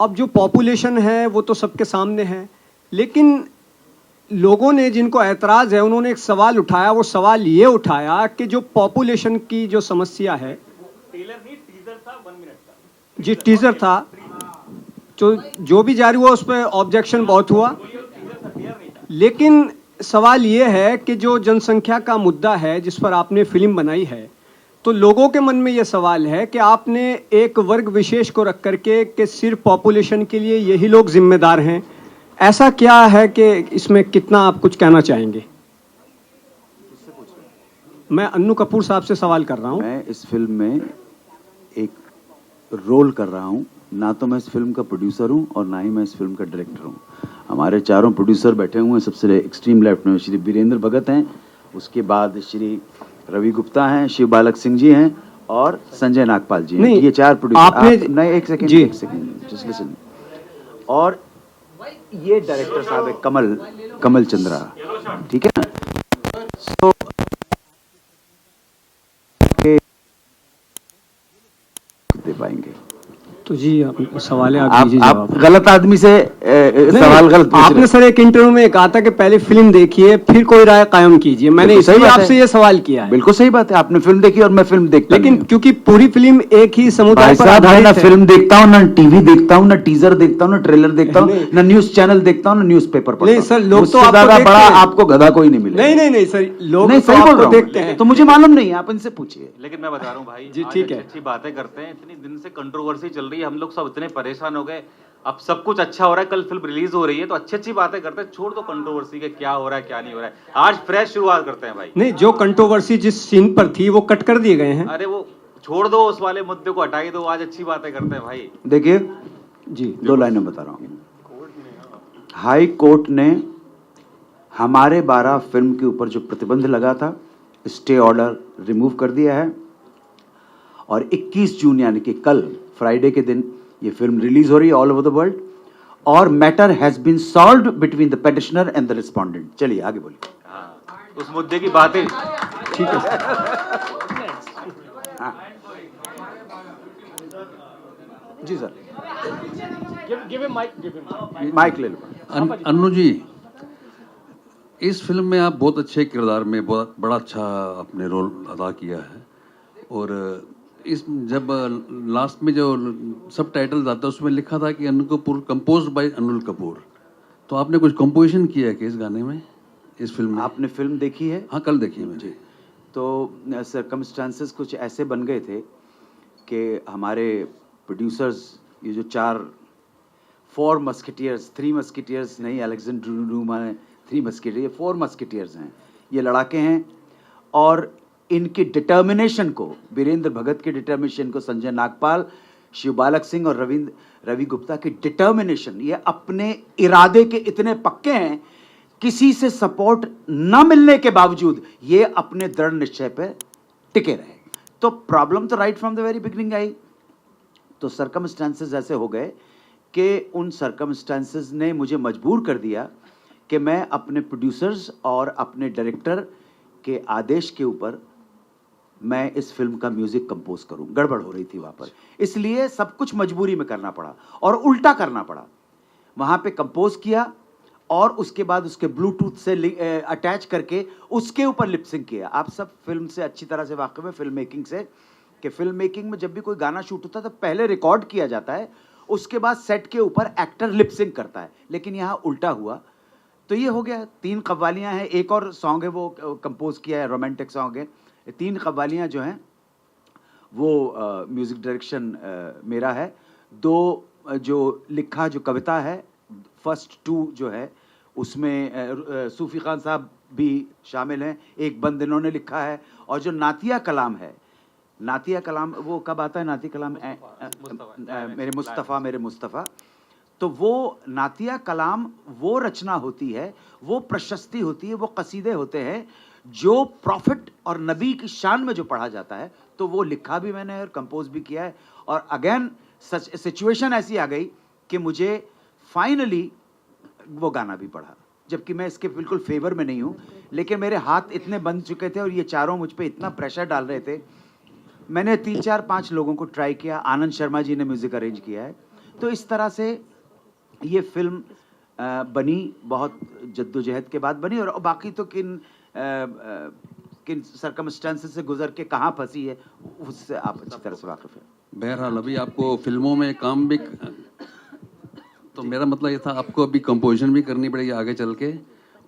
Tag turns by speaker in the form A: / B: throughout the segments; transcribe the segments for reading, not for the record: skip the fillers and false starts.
A: अब जो पॉपुलेशन है वो तो सबके सामने है, लेकिन लोगों ने जिनको ऐतराज़ है उन्होंने एक सवाल उठाया। वो सवाल ये उठाया कि जो पॉपुलेशन की जो समस्या है, टीजर था 1 मिनट का जी, टीजर था, जो भी जारी हुआ उस पर ऑब्जेक्शन बहुत हुआ। लेकिन सवाल ये है कि जो जनसंख्या का मुद्दा है जिस पर आपने फिल्म बनाई है, तो लोगों के मन में ये सवाल है कि आपने एक वर्ग विशेष को रख करके कि सिर्फ पॉपुलेशन के लिए यही लोग जिम्मेदार हैं। ऐसा क्या है कि इसमें कितना आप कुछ कहना चाहेंगे? मैं अन्नू कपूर साहब से सवाल कर रहा हूँ।
B: मैं इस फिल्म में एक रोल कर रहा हूँ, ना तो मैं इस फिल्म का प्रोड्यूसर हूँ और ना ही मैं इस फिल्म का डायरेक्टर हूँ। हमारे चारों प्रोड्यूसर बैठे हुए हैं। सबसे एक्सट्रीम लेफ्ट में श्री वीरेंद्र भगत हैं, उसके बाद श्री रवि गुप्ता हैं, शिव बालक सिंह जी हैं और संजय नागपाल जी हैं। ये 4 प्रोड्यूसर। नहीं, एक सेकंड जस्ट लिसन। और ये डायरेक्टर साहब है कमल चंद्रा, ठीक है ना? सो दे पाएंगे
A: तो जी आप सवाल है, आप दीजिए जवाब।
B: गलत आदमी से सवाल गलत
A: आपने सर एक इंटरव्यू में कहा था कि पहले फिल्म देखिए फिर कोई राय कायम कीजिए। मैंने इसलिए आपसे ये सवाल किया है।
B: बिल्कुल सही बात है, आपने फिल्म देखी और मैं फिल्म देखता
A: लेकिन क्योंकि पूरी फिल्म एक ही समुदाय पर आधारित है।
B: ना फिल्म देखता हूँ, ना टीवी देखता हूँ, ना टीजर देखता हूँ, ना ट्रेलर देखता हूँ, ना न्यूज चैनल देखता हूँ, ना न्यूज पेपर पढ़ता हूँ।
A: नहीं सर, लोग तो
B: ज्यादा बड़ा आपको गधा कोई नहीं मिलेगा।
A: नहीं सर, लोग
B: नहीं, सही बोल रहा हूँ,
A: देखते हैं
B: तो मुझे मालूम नहीं है, आप इनसे पूछिए।
C: लेकिन मैं बता रहा हूँ भाई
A: जी, ठीक है,
C: अच्छी बातें करते हैं। इतनी दिन से कंट्रोवर्सी चल रही है, हम लोग सब इतने परेशान हो गए। अब सब कुछ अच्छा हो रहा है, कल फिल्म रिलीज हो रही है, तो अच्छी अच्छी बातें करते हैं। छोड़ दो कंट्रोवर्सी के क्या हो रहा है क्या नहीं हो रहा है। आज फ्रेश शुरुआत करते हैं भाई।
A: नहीं, जो कंट्रोवर्सी जिस सीन पर थी वो कट कर दिए गए हैं।
C: अरे वो छोड़ दो, उस वाले मुद्दे को हटाई दो, आज अच्छी बातें करते हैं भाई।
B: देखिए
A: जी,
B: 2 लाइनें बता रहा हूँ। हाई कोर्ट ने हमारे 12 फिल्म के ऊपर जो प्रतिबंध लगा था, स्टे ऑर्डर रिमूव कर दिया है और 21 जून यानी कि कल फ्राइडे के दिन ये फिल्म रिलीज हो रही है ऑल ओवर द वर्ल्ड और matter has been solved between the petitioner and the respondent. चलिए आगे बोलिए।
C: उस मुद्दे की बातें
A: ठीक है
B: जी सर, माइक ले लो।
D: अन्नू जी, इस फिल्म में आप बहुत अच्छे किरदार में बहुत बड़ा अच्छा आपने रोल अदा किया है। और इस जब लास्ट में जो सब टाइटल आता है उसमें लिखा था कि अनिल कपूर कंपोज बाय अनिल कपूर, तो आपने कुछ कंपोजिशन किया है कि इस गाने में, इस फिल्म में?
B: आपने फिल्म देखी है?
D: हाँ, कल देखी है मैंने।
B: तो सर्कमस्टांसेस कुछ ऐसे बन गए थे कि हमारे प्रोड्यूसर्स, ये जो 4 मस्केटियर्स, 3 मस्केटियर्स नहीं, अलेक्जेंडर डुमा ने 3 मस्केटियर, 4 मस्केटियर्स हैं, ये लड़ाके हैं। और इनकी डिटर्मिनेशन को, वीरेंद्र भगत के डिटर्मिनेशन को, संजय नागपाल, शिव बालक सिंह और रवि गुप्ता की डिटर्मिनेशन, ये अपने इरादे के इतने पक्के हैं, किसी से सपोर्ट न मिलने के बावजूद ये अपने दृढ़ निश्चय पे टिके रहे। तो प्रॉब्लम तो right from the very beginning I. तो सर्कमस्टांसेस ऐसे हो गए कि उन सर्कमस्टांसेस ने मुझे मजबूर कर दिया कि मैं अपने प्रोड्यूसर्स और अपने डायरेक्टर के आदेश के ऊपर मैं इस फिल्म का म्यूजिक कंपोज करूं। गड़बड़ हो रही थी वहां पर, इसलिए सब कुछ मजबूरी में करना पड़ा और उल्टा करना पड़ा। वहां पे कंपोज किया और उसके बाद उसके ब्लूटूथ से अटैच करके उसके ऊपर लिपसिंग किया। आप सब फिल्म से अच्छी तरह से वाकिफ हैं, फिल्म मेकिंग से, कि फिल्म मेकिंग में जब भी कोई गाना शूट होता है तो पहले रिकॉर्ड किया जाता है, उसके बाद सेट के ऊपर एक्टर लिपसिंग करता है, लेकिन यहाँ उल्टा हुआ। तो ये हो गया। 3 कव्वालियाँ हैं, एक और सॉन्ग है वो कंपोज किया है, रोमांटिक सॉन्ग है। 3 कव्वालियाँ जो हैं वो म्यूज़िक डायरेक्शन मेरा है। 2 जो लिखा जो कविता है, फर्स्ट 2 जो है उसमें सूफी खान साहब भी शामिल हैं। एक बंद इन्होंने लिखा है। और जो नातिया कलाम है, नातिया कलाम वो कब आता है? नातिया कलाम मेरे मुस्तफ़ा। तो वो नातिया कलाम वो रचना होती है, वो प्रशस्ति होती है, वो कसीदे होते हैं जो प्रॉफिट और नबी की शान में जो पढ़ा जाता है। तो वो लिखा भी मैंने और कंपोज भी किया है। और अगेन सिचुएशन ऐसी आ गई कि मुझे फाइनली वो गाना भी पढ़ा, जबकि मैं इसके बिल्कुल फेवर में नहीं हूँ, लेकिन मेरे हाथ इतने बंध चुके थे और ये चारों मुझ पे इतना प्रेशर डाल रहे थे। मैंने 3 4 5 लोगों को ट्राई किया। आनंद शर्मा जी ने म्यूजिक अरेंज किया है, तो इस तरह से ये फिल्म बनी, बहुत जद्दोजहद के बाद बनी, और बाकी तो किन सरकमस्टेंसेस से गुजर के कहाँ फंसी है उससे आप अच्छी तरह से वाकिफ हैं।
D: बहरहाल अभी आपको फिल्मों में काम भी, तो मेरा मतलब ये था आपको अभी कंपोजिशन भी करनी पड़ेगी आगे चल के,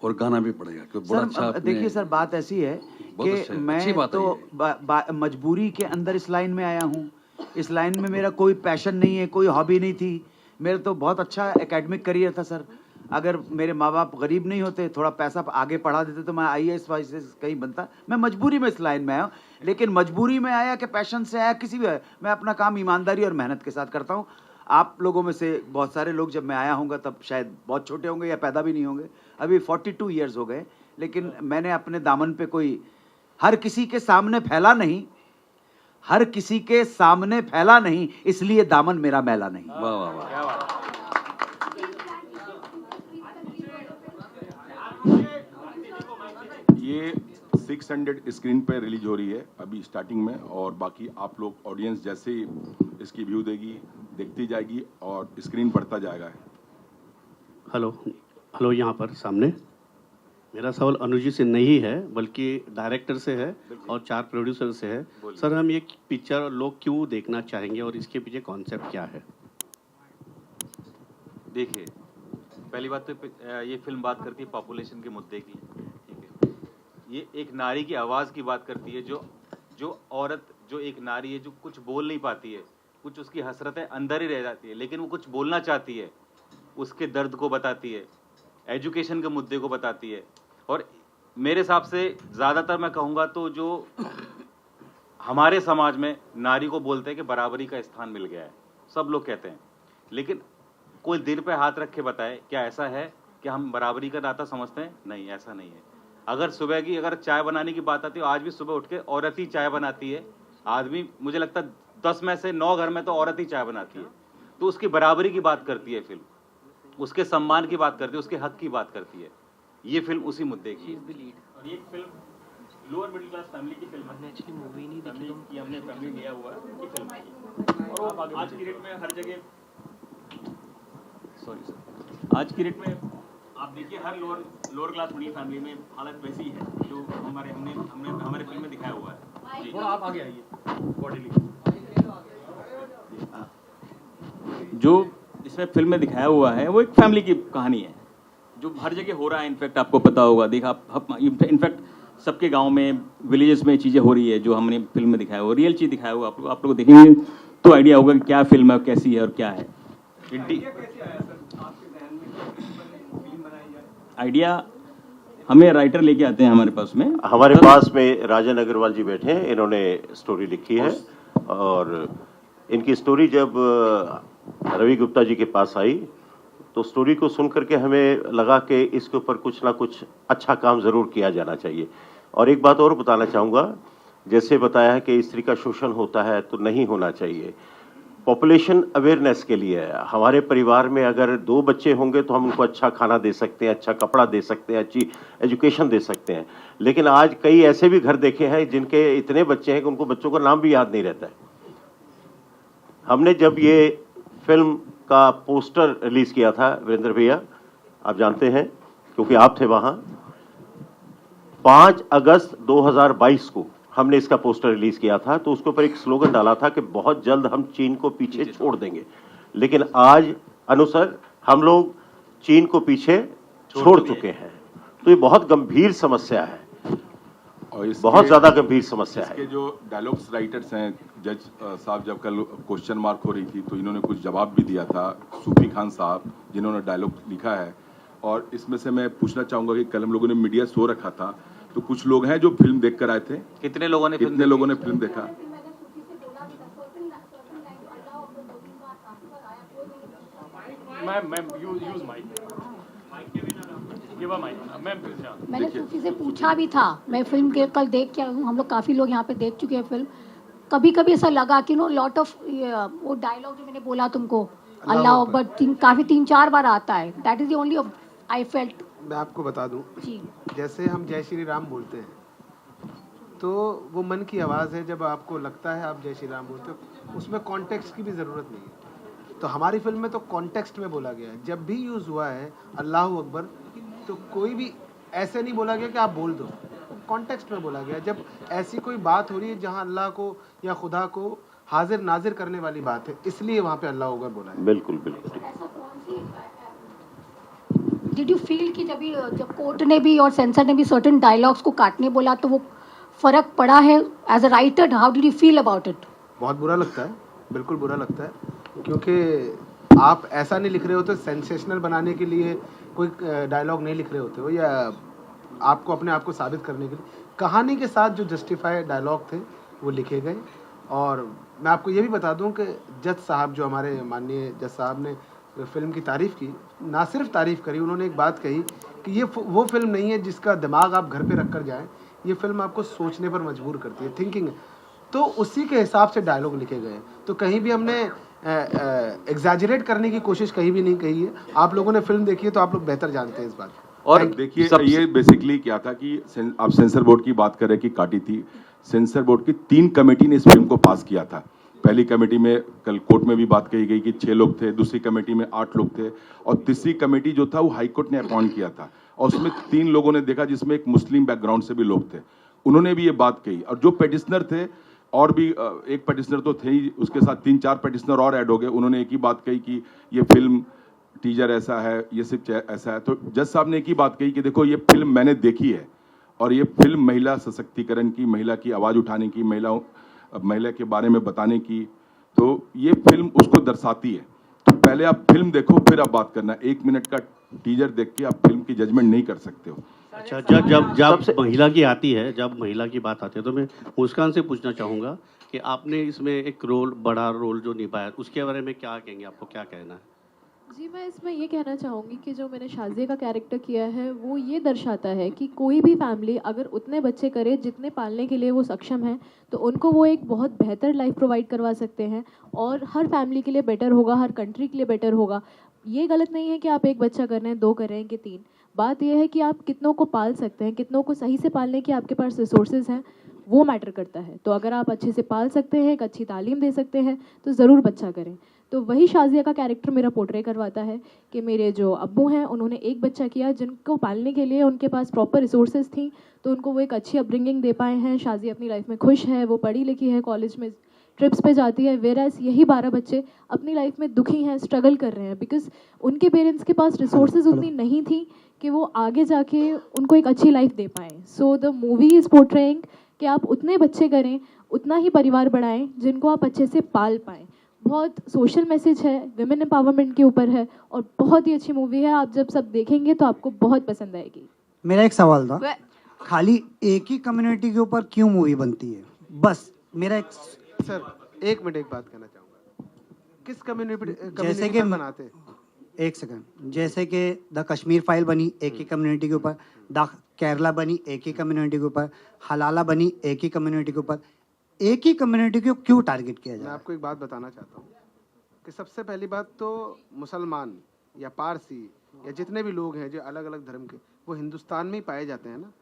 D: और गाना भी पड़ेगा, क्योंकि बड़ा अच्छा
B: सर देखिए सर, बात ऐसी है
D: बहुत
B: कि
D: अच्छी
B: मैं
D: बात है
B: तो मजबूरी के अंदर इस लाइन में आया हूँ। इस लाइन में मेरा कोई पैशन नहीं है, कोई हॉबी नहीं थी। मेरा तो बहुत अच्छा एकेडमिक करियर था सर। अगर मेरे माँ बाप गरीब नहीं होते, थोड़ा पैसा आगे पढ़ा देते, तो मैं IAS वाइस कहीं बनता। मैं मजबूरी में इस लाइन में आया हूँ, लेकिन मजबूरी में आया कि पैशन से आया, किसी भी, मैं अपना काम ईमानदारी और मेहनत के साथ करता हूँ। आप लोगों में से बहुत सारे लोग जब मैं आया होऊंगा तब शायद बहुत छोटे होंगे या पैदा भी नहीं होंगे। अभी 42 ईयर्स हो गए, लेकिन मैंने अपने दामन पे कोई, हर किसी के सामने फैला नहीं, हर किसी के सामने फैला नहीं, इसलिए दामन मेरा मैला नहीं।
D: वाह वाह वाह।
E: ये 600 स्क्रीन पे रिलीज हो रही है अभी स्टार्टिंग में, और बाकी आप लोग ऑडियंस जैसे ही इसकी व्यू देगी, देखती जाएगी और स्क्रीन बढ़ता जाएगा।
F: हेलो यहाँ पर सामने मेरा सवाल अनुजी से नहीं है, बल्कि डायरेक्टर से है और 4 प्रोड्यूसर से है। सर, हम ये पिक्चर लोग क्यों देखना चाहेंगे और इसके पीछे कॉन्सेप्ट क्या है?
C: देखिए, पहली बात तो ये फिल्म बात करती है पॉपुलेशन के मुद्दे की, ठीक है। ये एक नारी की आवाज़ की बात करती है, जो औरत, जो एक नारी है, जो कुछ बोल नहीं पाती है, कुछ उसकी हसरतें अंदर ही रह जाती है, लेकिन वो कुछ बोलना चाहती है, उसके दर्द को बताती है, एजुकेशन के मुद्दे को बताती है। और मेरे हिसाब से ज़्यादातर मैं कहूँगा तो जो हमारे समाज में नारी को बोलते हैं कि बराबरी का स्थान मिल गया है, सब लोग कहते हैं, लेकिन कोई दिल पे हाथ रख के बताए क्या ऐसा है कि हम बराबरी का नाता समझते हैं? नहीं, ऐसा नहीं है। अगर सुबह की अगर चाय बनाने की बात आती है, आज भी सुबह उठ के औरत ही चाय बनाती है। आदमी, मुझे लगता है 10 में से 9 घर में तो औरत ही चाय बनाती है। तो उसकी बराबरी की बात करती है फिल्म, उसके सम्मान की बात करती है, उसके हक की बात करती है। ये फिल्म उसी मुद्दे की है।
G: और ये film lower middle class family की फिल्म है। एक्चुअली मूवी नहीं देखी, हमने फैमिली लिया हुआ है ये फिल्म है। और आज की डेट में हर जगह, सॉरी सर, आज की डेट में आप देखिए हर लोअर क्लास मिडिल फैमिली में हालत वैसी है जो हमारे फिल्म में दिखाया हुआ है। थोड़ा आप आगे आइए बॉडीली। जो इसमें फिल्म में दिखाया हुआ है वो एक फैमिली की कहानी है जो हर जगह हो रहा है। इनफैक्ट आपको पता होगा, देखा इनफैक्ट सबके गांव में, विलेजेस में चीज़ें हो रही है जो हमने फिल्म में दिखाया हुआ, रियल चीज़ दिखाया हुआ। आप लोग देखेंगे तो आइडिया होगा कि क्या फिल्म है, कैसी है और क्या है। आइडिया हमें राइटर लेके आते हैं हमारे पास में।
H: हमारे पास में राजन अग्रवाल जी बैठे हैं, इन्होंने स्टोरी लिखी है। और इनकी स्टोरी जब रवि गुप्ता जी के पास आई तो स्टोरी को सुन करके हमें लगा कि इसके ऊपर कुछ ना कुछ अच्छा काम ज़रूर किया जाना चाहिए। और एक बात और बताना चाहूँगा, जैसे बताया है कि स्त्री का शोषण होता है तो नहीं होना चाहिए। पॉपुलेशन अवेयरनेस के लिए है। हमारे परिवार में अगर 2 बच्चे होंगे तो हम उनको अच्छा खाना दे सकते हैं, अच्छा कपड़ा दे सकते हैं, अच्छी एजुकेशन दे सकते हैं। लेकिन आज कई ऐसे भी घर देखे हैं जिनके इतने बच्चे हैं कि उनको बच्चों का नाम भी याद नहीं रहता है। हमने जब ये फिल्म का पोस्टर रिलीज किया था, वीरेंद्र भैया आप जानते हैं क्योंकि आप थे वहाँ, 5 अगस्त 2022 को हमने इसका पोस्टर रिलीज किया था। तो उसके ऊपर एक स्लोगन डाला था कि बहुत जल्द हम चीन को पीछे छोड़ देंगे। लेकिन आज अनुसार हम लोग चीन को पीछे छोड़ चुके हैं। तो ये बहुत गंभीर समस्या है और बहुत ज्यादा गंभीर समस्या है।
E: इसके जो डायलॉग्स राइटर्स हैं, जज साहब जब कल क्वेश्चन मार्क हो रही थी तो इन्होंने कुछ जवाब भी दिया था, सूफी खान साहब जिन्होंने डायलॉग लिखा है। और इसमें से मैं पूछना चाहूँगा कि कल हम लोगों ने मीडिया शो रखा था, तो कुछ लोग हैं जो फिल्म देख कर आए थे।
C: कितने लोगों ने
E: फिल्म देखा?
I: मैंने सूफी से पूछा भी था, मैं फिल्म के कल देख के हूँ, हम लोग काफ़ी लोग यहाँ पे देख चुके हैं फिल्म। कभी कभी ऐसा लगा कि लॉट ऑफ वो डायलॉग जो मैंने बोला तुमको, अल्लाह अकबर, काफ़ी 3-4 बार आता है। That is the only I felt.
J: मैं आपको बता दूं, जैसे हम जय श्री राम बोलते हैं तो वो मन की आवाज़ है। जब आपको लगता है आप जय श्री राम बोलते हो, उसमें कॉन्टेक्स्ट की भी ज़रूरत नहीं है। तो हमारी फिल्म में तो कॉन्टेक्स्ट में बोला गया है, जब भी यूज़ हुआ है अल्लाह अकबर तो कोई भी ऐसे नहीं बोला गया कि आप बोल दो, कॉन्टेक्स्ट में बोला गया। जब ऐसी कोई बात हो रही है जहाँ अल्लाह को या खुदा को हाजिर नाजिर करने वाली बात है, इसलिए वहाँ पे अल्लाह अकबर बोला है।
H: बिल्कुल बिल्कुल।
I: डिड यू फील कि जब कोर्ट ने भी और सेंसर ने भी सर्टेन डायलॉग्स को काटने बोला तो वो फर्क पड़ा है as a writer? How did you feel about it?
J: बहुत बुरा लगता है, बिल्कुल बुरा लगता है, क्योंकि आप ऐसा नहीं लिख रहे होते सेंसेशनल बनाने के लिए, कोई डायलॉग नहीं लिख रहे होते हो, या आपको अपने आप को साबित करने के लिए कहानी के साथ जो जस्टिफाई डायलॉग थे वो लिखे गए। और मैं आपको ये भी बता दूं कि जज साहब, जो हमारे माननीय जज साहब ने फिल्म की तारीफ़ की, ना सिर्फ तारीफ़ करी, उन्होंने एक बात कही कि ये वो फिल्म नहीं है जिसका दिमाग आप घर पे रख कर जाएँ, ये फिल्म आपको सोचने पर मजबूर करती है, थिंकिंग। तो उसी के हिसाब से डायलॉग लिखे गए, तो कहीं भी हमने एग्जैजरेट करने की कोशिश कहीं भी नहीं कही है। आप लोगों ने फिल्म देखी है तो आप लोग बेहतर जानते हैं इस बात को।
E: और देखिए ये बेसिकली क्या था कि आप सेंसर बोर्ड की बात कर रहे कि काटी थी, सेंसर बोर्ड की 3 कमेटी ने इस फिल्म को पास किया था। पहली कमेटी में कल कोर्ट में भी बात कही गई कि 6 लोग थे, दूसरी कमेटी में 8 लोग थे, और तीसरी कमेटी जो था वो हाई कोर्ट ने अपॉइंट किया था, और उसमें 3 लोगों ने देखा जिसमें एक मुस्लिम बैकग्राउंड से भी लोग थे, उन्होंने भी ये बात कही। और जो पेटिशनर थे, और भी एक पेटिशनर तो थे ही, उसके साथ 3-4 पेटिशनर और ऐड हो गए, उन्होंने एक ही बात कही कि ये फिल्म टीजर ऐसा है, ये सिर्फ ऐसा है। तो जज साहब ने एक ही बात कही कि देखो ये फिल्म मैंने देखी है, और ये फिल्म महिला सशक्तिकरण की, महिला की आवाज़ उठाने की, महिला के बारे में बताने की, तो ये फिल्म उसको दर्शाती है। तो पहले आप फिल्म देखो, फिर आप बात करना। 1 मिनट का टीजर देख के आप फिल्म की जजमेंट नहीं कर सकते हो।
F: अच्छा, जब महिला की आती है, जब महिला की बात आती है, तो मैं मुस्कान से पूछना चाहूँगा कि आपने इसमें एक बड़ा रोल जो निभाया, उसके बारे में क्या कहेंगे, आपको क्या कहना है?
K: जी, मैं इसमें ये कहना चाहूँगी कि जो मैंने शाज़िया का कैरेक्टर किया है वो ये दर्शाता है कि कोई भी फैमिली अगर उतने बच्चे करे जितने पालने के लिए वो सक्षम है, तो उनको वो एक बहुत बेहतर लाइफ प्रोवाइड करवा सकते हैं, और हर फैमिली के लिए बेटर होगा, हर कंट्री के लिए बेटर होगा। ये गलत नहीं है कि आप 1 बच्चा कर रहे हैं, 2 कर रहे हैं कि 3। बात यह है कि आप कितनों को पाल सकते हैं, कितनों को सही से पालने की आपके पास रिसोर्सेज हैं, वो मैटर करता है। तो अगर आप अच्छे से पाल सकते हैं, एक अच्छी तालीम दे सकते हैं, तो ज़रूर बच्चा करें। तो वही शाज़िया का कैरेक्टर मेरा पोर्ट्रे करवाता है कि मेरे जो अब्बू हैं उन्होंने 1 बच्चा किया, जिनको पालने के लिए उनके पास प्रॉपर रिसोर्सेज थी, तो उनको वो एक अच्छी अपब्रिंगिंग दे पाए हैं। शाज़िया अपनी लाइफ में खुश है, वो पढ़ी लिखी है, कॉलेज में ट्रिप्स पे जाती है, वेरास यही 12 बच्चे अपनी लाइफ में दुखी हैं, स्ट्रगल कर रहे हैं, बिकॉज उनके पेरेंट्स के पास रिसोर्सेज उतनी नहीं थी कि वो आगे जाके उनको एक अच्छी लाइफ दे पाएँ। So the movie is portraying कि आप उतने बच्चे करें, उतना ही परिवार बढ़ाएं जिनको आप अच्छे से पाल पाएँ। बहुत सोशल मैसेज है, विमेन एम्पावरमेंट के ऊपर है, और बहुत ही अच्छी मूवी है। आप जब सब देखेंगे तो आपको बहुत पसंद आएगी।
L: मेरा एक सवाल था, खाली एक ही कम्युनिटी के ऊपर क्यों मूवी बनती है? बस मेरा एक
J: सर 1 मिनट एक बात कहना चाहूँगा, किस कम्युनिटी
L: जैसे कि
J: बनाते हैं?
L: 1 सेकंड, जैसे कि द कश्मीर फाइल बनी एक ही कम्युनिटी के ऊपर, द केरला बनी एक ही कम्युनिटी के ऊपर, हलाला बनी एक ही कम्युनिटी के ऊपर, एक ही कम्युनिटी को क्यों टारगेट किया जाए?
J: मैं आपको एक बात बताना चाहता हूँ कि सबसे पहली बात तो मुसलमान या पारसी या जितने भी लोग हैं जो अलग अलग धर्म के, वो हिंदुस्तान में ही पाए जाते हैं ना।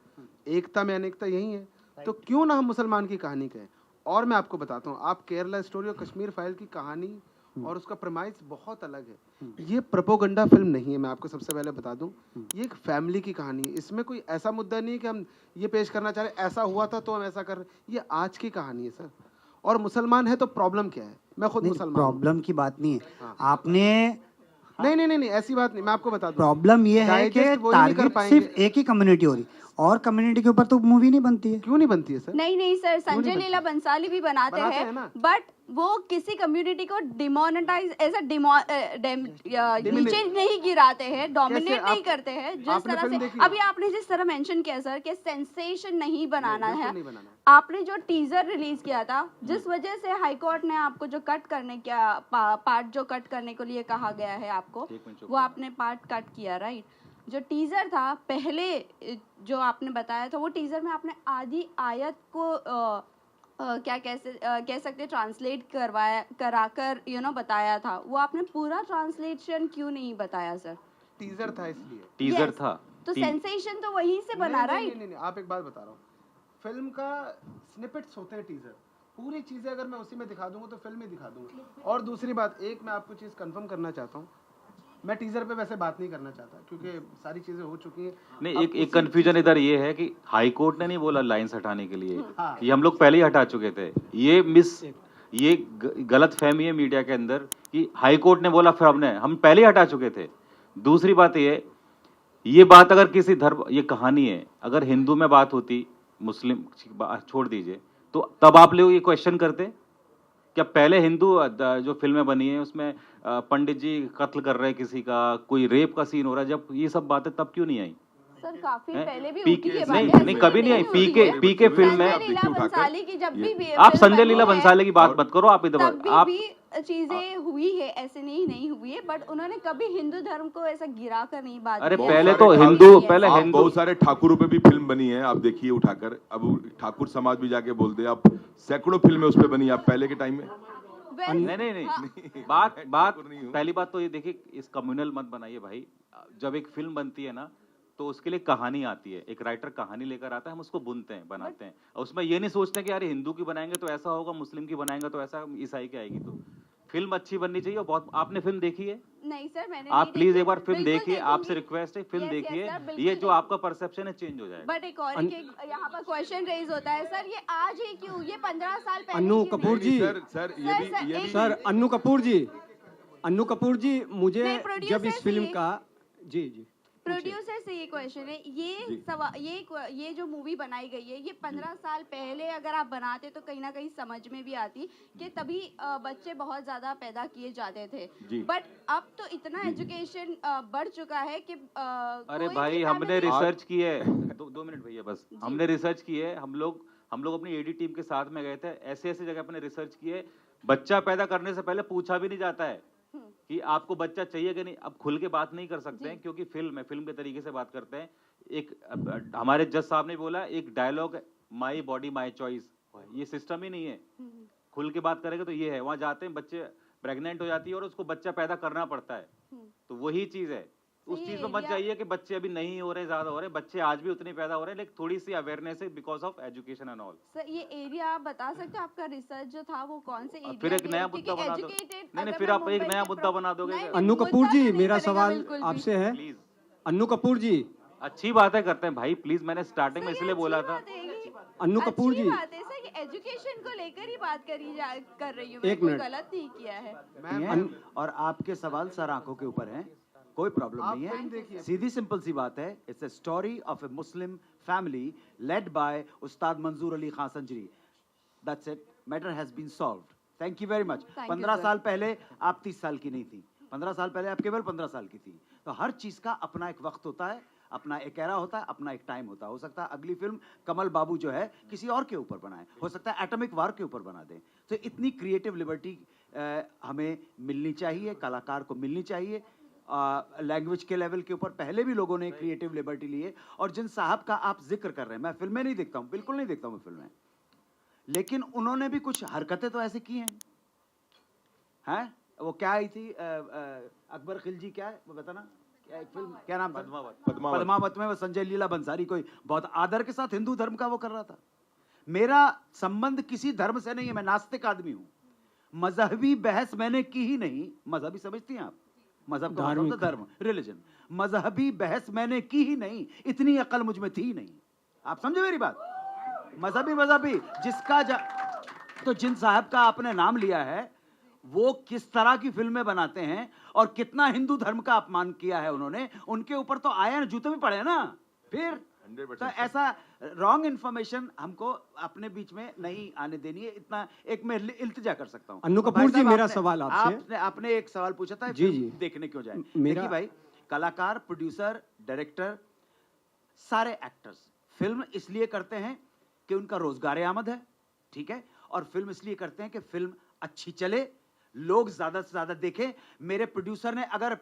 J: एकता में अनेकता यही है, तो क्यों ना हम मुसलमान की कहानी कहें। और मैं आपको बताता हूँ, आप केरला स्टोरी और कश्मीर फाइल की कहानी और उसका प्रमाइस बहुत अलग है। ये प्रोपोगंडा फिल्म नहीं है, मैं आपको सबसे पहले बता दूं, ये एक फैमिली की कहानी है। इसमें कोई ऐसा मुद्दा नहीं है कि हम ये पेश करना चाह रहे ऐसा हुआ था तो हम ऐसा कर रहे। ये आज की कहानी है सर, और मुसलमान है तो प्रॉब्लम क्या है? मैं खुद मुसलमान।
L: प्रॉब्लम की बात नहीं है, आपने
J: नहीं ऐसी बात नहीं, मैं आपको बता दूं,
L: प्रॉब्लम ये है कि टारगेट सिर्फ एक ही कम्युनिटी हो रही, और कम्युनिटी के ऊपर तो मूवी नहीं बनती है।
J: क्यों नहीं बनती है सर?
M: नहीं सर, संजय लीला बंसाली भी बनाते हैं, बट वो किसी कम्युनिटी को डिमोनेटाइज ऐसा नीचे नहीं गिराते हैं, डोमिनेट नहीं करते हैं। जिस तरह से अभी आपने जिस तरह मेंशन किया सर कि सेंसेशन नहीं बनाना है, आपने जो टीजर रिलीज किया था, जिस वजह से हाई कोर्ट ने आपको जो कट करने का पार्ट जो कट करने के लिए कहा गया है आपको, वो आपने पार्ट कट किया, राइट? जो टीजर था पहले जो आपने बताया था, वो टीजर में आपने आधी आयत को क्या कह सकते ट्रांसलेट कराकर बताया था। वो आपने पूरा ट्रांसलेशन क्यों नहीं बताया सर?
J: टीजर था इसलिए।
C: टीजर था
M: तो सेंसेशन तो वहीं से बना, राइट?
J: नहीं, आप एक बात बता रहा हूँ, फिल्म का स्निपेट्स होते हैं टीजर, पूरी चीजें अगर मैं उसी में दिखा दूंगा तो फिल्म ही दिखा दूंगा। और दूसरी बात, एक मैं आपको चीज कंफर्म करना चाहता हूँ, मैं टीजर पे वैसे बात नहीं करना चाहता क्योंकि सारी चीजें हो चुकी हैं।
C: नहीं, एक कंफ्यूजन इधर ये है कि हाई कोर्ट ने नहीं बोला लाइंस हटाने के लिए,
J: हाँ।
C: ये हम लोग पहले ही हटा चुके थे। ये गलत फहमी है मीडिया के अंदर कि हाई कोर्ट ने बोला फिर हम पहले ही हटा चुके थे। दूसरी बात ये बात अगर किसी धर्म, ये कहानी है, अगर हिंदू में बात होती, मुस्लिम छोड़ दीजिए, तो तब आप लोग ये क्वेश्चन करते क्या पहले हिंदू जो फिल्में बनी है उसमें पंडित जी कत्ल कर रहे हैं किसी का, कोई रेप का सीन हो रहा है, जब ये सब बातें तब क्यों नहीं आई?
M: सर काफी पहले भी
C: पीके
M: होती है
C: नहीं,
M: बातें,
C: नहीं कभी नहीं आई। पीके फिल्म में
M: संजय लीला बंसाली की जब भी
C: आप संजय
M: फिल्म
C: लीला
M: बनी है,
C: बंसाली की बात मत करो, आप इधर
M: तब
C: आप
M: भी चीजें हुई है, ऐसे नहीं हुई है, बट उन्होंने कभी हिंदू धर्म को ऐसा गिरा कर नहीं बात
C: अरे
M: की है।
C: पहले तो पहले हिंदू
E: बहुत सारे ठाकुरों पे भी फिल्म बनी है, आप देखिए उठाकर, अब ठाकुर समाज भी जाके बोलते हैं, आप सैकड़ों फिल्में उस पे बनी है, आप पहले के टाइम में।
C: नहीं बात पहली बात तो ये देखिए, इस कम्युनल मत बनाइए भाई। जब एक फिल्म बनती है ना तो उसके लिए कहानी आती है, एक राइटर कहानी लेकर आता है, हम उसको बुनते हैं, बनाते हैं, और उसमें ये नहीं सोचते कि यार हिंदू की बनाएंगे तो ऐसा होगा, मुस्लिम की बनाएंगे तो ऐसा, ईसाई की आएगी। तो फिल्म अच्छी बननी चाहिए। बहुत आपने फिल्म देखी है?
M: नहीं सर, मैंने
C: आप
M: नहीं
C: प्लीज
M: देखी।
C: एक बार फिल्म
M: बिल्कुल
C: देखिए,
M: देखूंगी।
C: आपसे रिक्वेस्ट है, फिल्म
M: Yes, yes,
C: देखिए,
M: sir, बिल्कुल
C: ये जो आपका परसेप्शन है चेंज हो जाएगा।
M: बट एक और यहाँ पर क्वेश्चन रेज होता है सर, ये आज ही क्यों, ये 15 साल पहले
A: अन्नू
M: क्यों
A: कपूर
M: नहीं?
A: जी,
E: सर ये भी
A: सर अन्नू कपूर जी, मुझे
M: नहीं,
A: जब
M: producer
A: इस फिल्म
M: से-
A: का जी
M: प्रोड्यूसर से ये क्वेश्चन है, ये जो मूवी बनाई गई है, ये 15 साल पहले अगर आप बनाते तो कहीं ना कहीं समझ में भी आती कि तभी बच्चे बहुत ज्यादा पैदा किए जाते थे। बट अब तो इतना एजुकेशन बढ़ चुका है कि
C: अरे
M: कोई
C: भाई
M: भी
C: हमने
M: family-
C: रिसर्च की है, 2 मिनट भैया बस, हमने रिसर्च की है, हम लोग अपनी एडी टीम के साथ में गए थे, ऐसे जगह अपने रिसर्च किए, बच्चा पैदा करने से पहले पूछा भी नहीं जाता है कि आपको बच्चा चाहिए कि नहीं। अब खुल के बात नहीं कर सकते हैं क्योंकि फिल्म है, फिल्म के तरीके से बात करते हैं। एक हमारे जज साहब ने बोला, एक dialogue, my body my choice, ये सिस्टम ही नहीं है। खुल के बात करेंगे तो ये है, वहां जाते हैं बच्चे प्रेग्नेंट हो जाती है और उसको बच्चा पैदा करना पड़ता है, तो वही चीज है। उस चीज में मत जाइए कि बच्चे अभी नहीं हो रहे, ज्यादा हो रहे, बच्चे आज भी उतने पैदा हो रहे हैं, लेकिन थोड़ी सी अवेयरनेस है because of education and all.
M: Sir ये एरिया आप बता सकते हो, आपका रिसर्च जो था वो कौन से एरिया?
C: फिर एक नया मुद्दा बना दो। नहीं, फिर आप एक नया मुद्दा बना दोगे।
A: अन्नू कपूर जी, मेरा सवाल आपसे है,
C: प्लीज,
A: अन्नू कपूर जी,
C: अच्छी बातें करते हैं भाई, प्लीज, मैंने स्टार्टिंग में इसलिए बोला था।
A: अन्नू कपूर जी,
M: बात है सर, ये एजुकेशन को लेकर ही बात कर रही हूँ,
A: एक
M: मैं
A: मिनट।
M: गलत नहीं किया है।
B: और आपके सवाल सर आंखों के ऊपर हैं, कोई प्रॉब्लम नहीं है, सीधी सिंपल सी बात है। It's a story of a Muslim family led by Ustad Manzoor Ali Khan Sanjari. That's it, matter has been solved. Thank you very much. 15 साल पहले आप 30 साल की नहीं थी, 15 साल पहले आप केवल 15 साल की थी। तो हर चीज का अपना एक वक्त होता है, अपना एक एरा होता है, अपना एक टाइम होता है। हो सकता है अगली फिल्म कमल बाबू जो है किसी और के ऊपर बनाए, हो सकता है एटॉमिक वार के ऊपर बना दें। तो इतनी क्रिएटिव लिबर्टी हमें मिलनी चाहिए, कलाकार को मिलनी चाहिए। लैंग्वेज के लेवल के ऊपर पहले भी लोगों ने क्रिएटिव लिबर्टी ली है। और जिन साहब का आप जिक्र कर रहे हैं, मैं फिल्में नहीं देखता हूँ, बिल्कुल नहीं देखता हूँ मैं फिल्में, लेकिन उन्होंने भी कुछ हरकतें तो ऐसे की हैं। वो क्या आई थी, अकबर खिलजी, क्या है वो बताना, क्या एक फिल्म, क्या नाम था? पद्मावत में वो संजय लीला बंसाली कोई बहुत आदर के साथ हिंदू धर्म का वो कर रहा था। मेरा संबंध किसी धर्म से नहीं है, मैं नास्तिक आदमी हूँ, मजहबी बहस मैंने की ही नहीं। मजहबी समझती हैं आप? मजहब का मतलब धर्म, रिलीजन। मजहबी बहस मैंने की ही नहीं, इतनी अकल मुझ में थी ही नहीं। आप समझे मेरी बात? मजहबी जिसका तो जिन साहब का आपने नाम लिया है, वो किस तरह की फिल्में बनाते हैं और कितना हिंदू धर्म का अपमान किया है उन्होंने, उनके ऊपर तो आए जूते भी पड़े ना। फिर तो ऐसा रॉन्ग इन्फॉर्मेशन हमको अपने बीच में नहीं आने देनी है। इतना एक मैं इल्तिजा कर सकता हूँ।
A: अन्नू कपूर जी, मेरा सवाल आपसे,
B: आपने एक सवाल पूछा था,
A: जी
B: देखने क्यों जाए। देखिए भाई, कलाकार, प्रोड्यूसर, डायरेक्टर, सारे एक्टर्स फिल्म इसलिए करते हैं कि उनका रोजगार आमद है, ठीक है, और फिल्म इसलिए करते हैं कि फिल्म अच्छी चले, लोग ज्यादा से ज्यादा देखें। मेरे प्रोड्यूसर ने अगर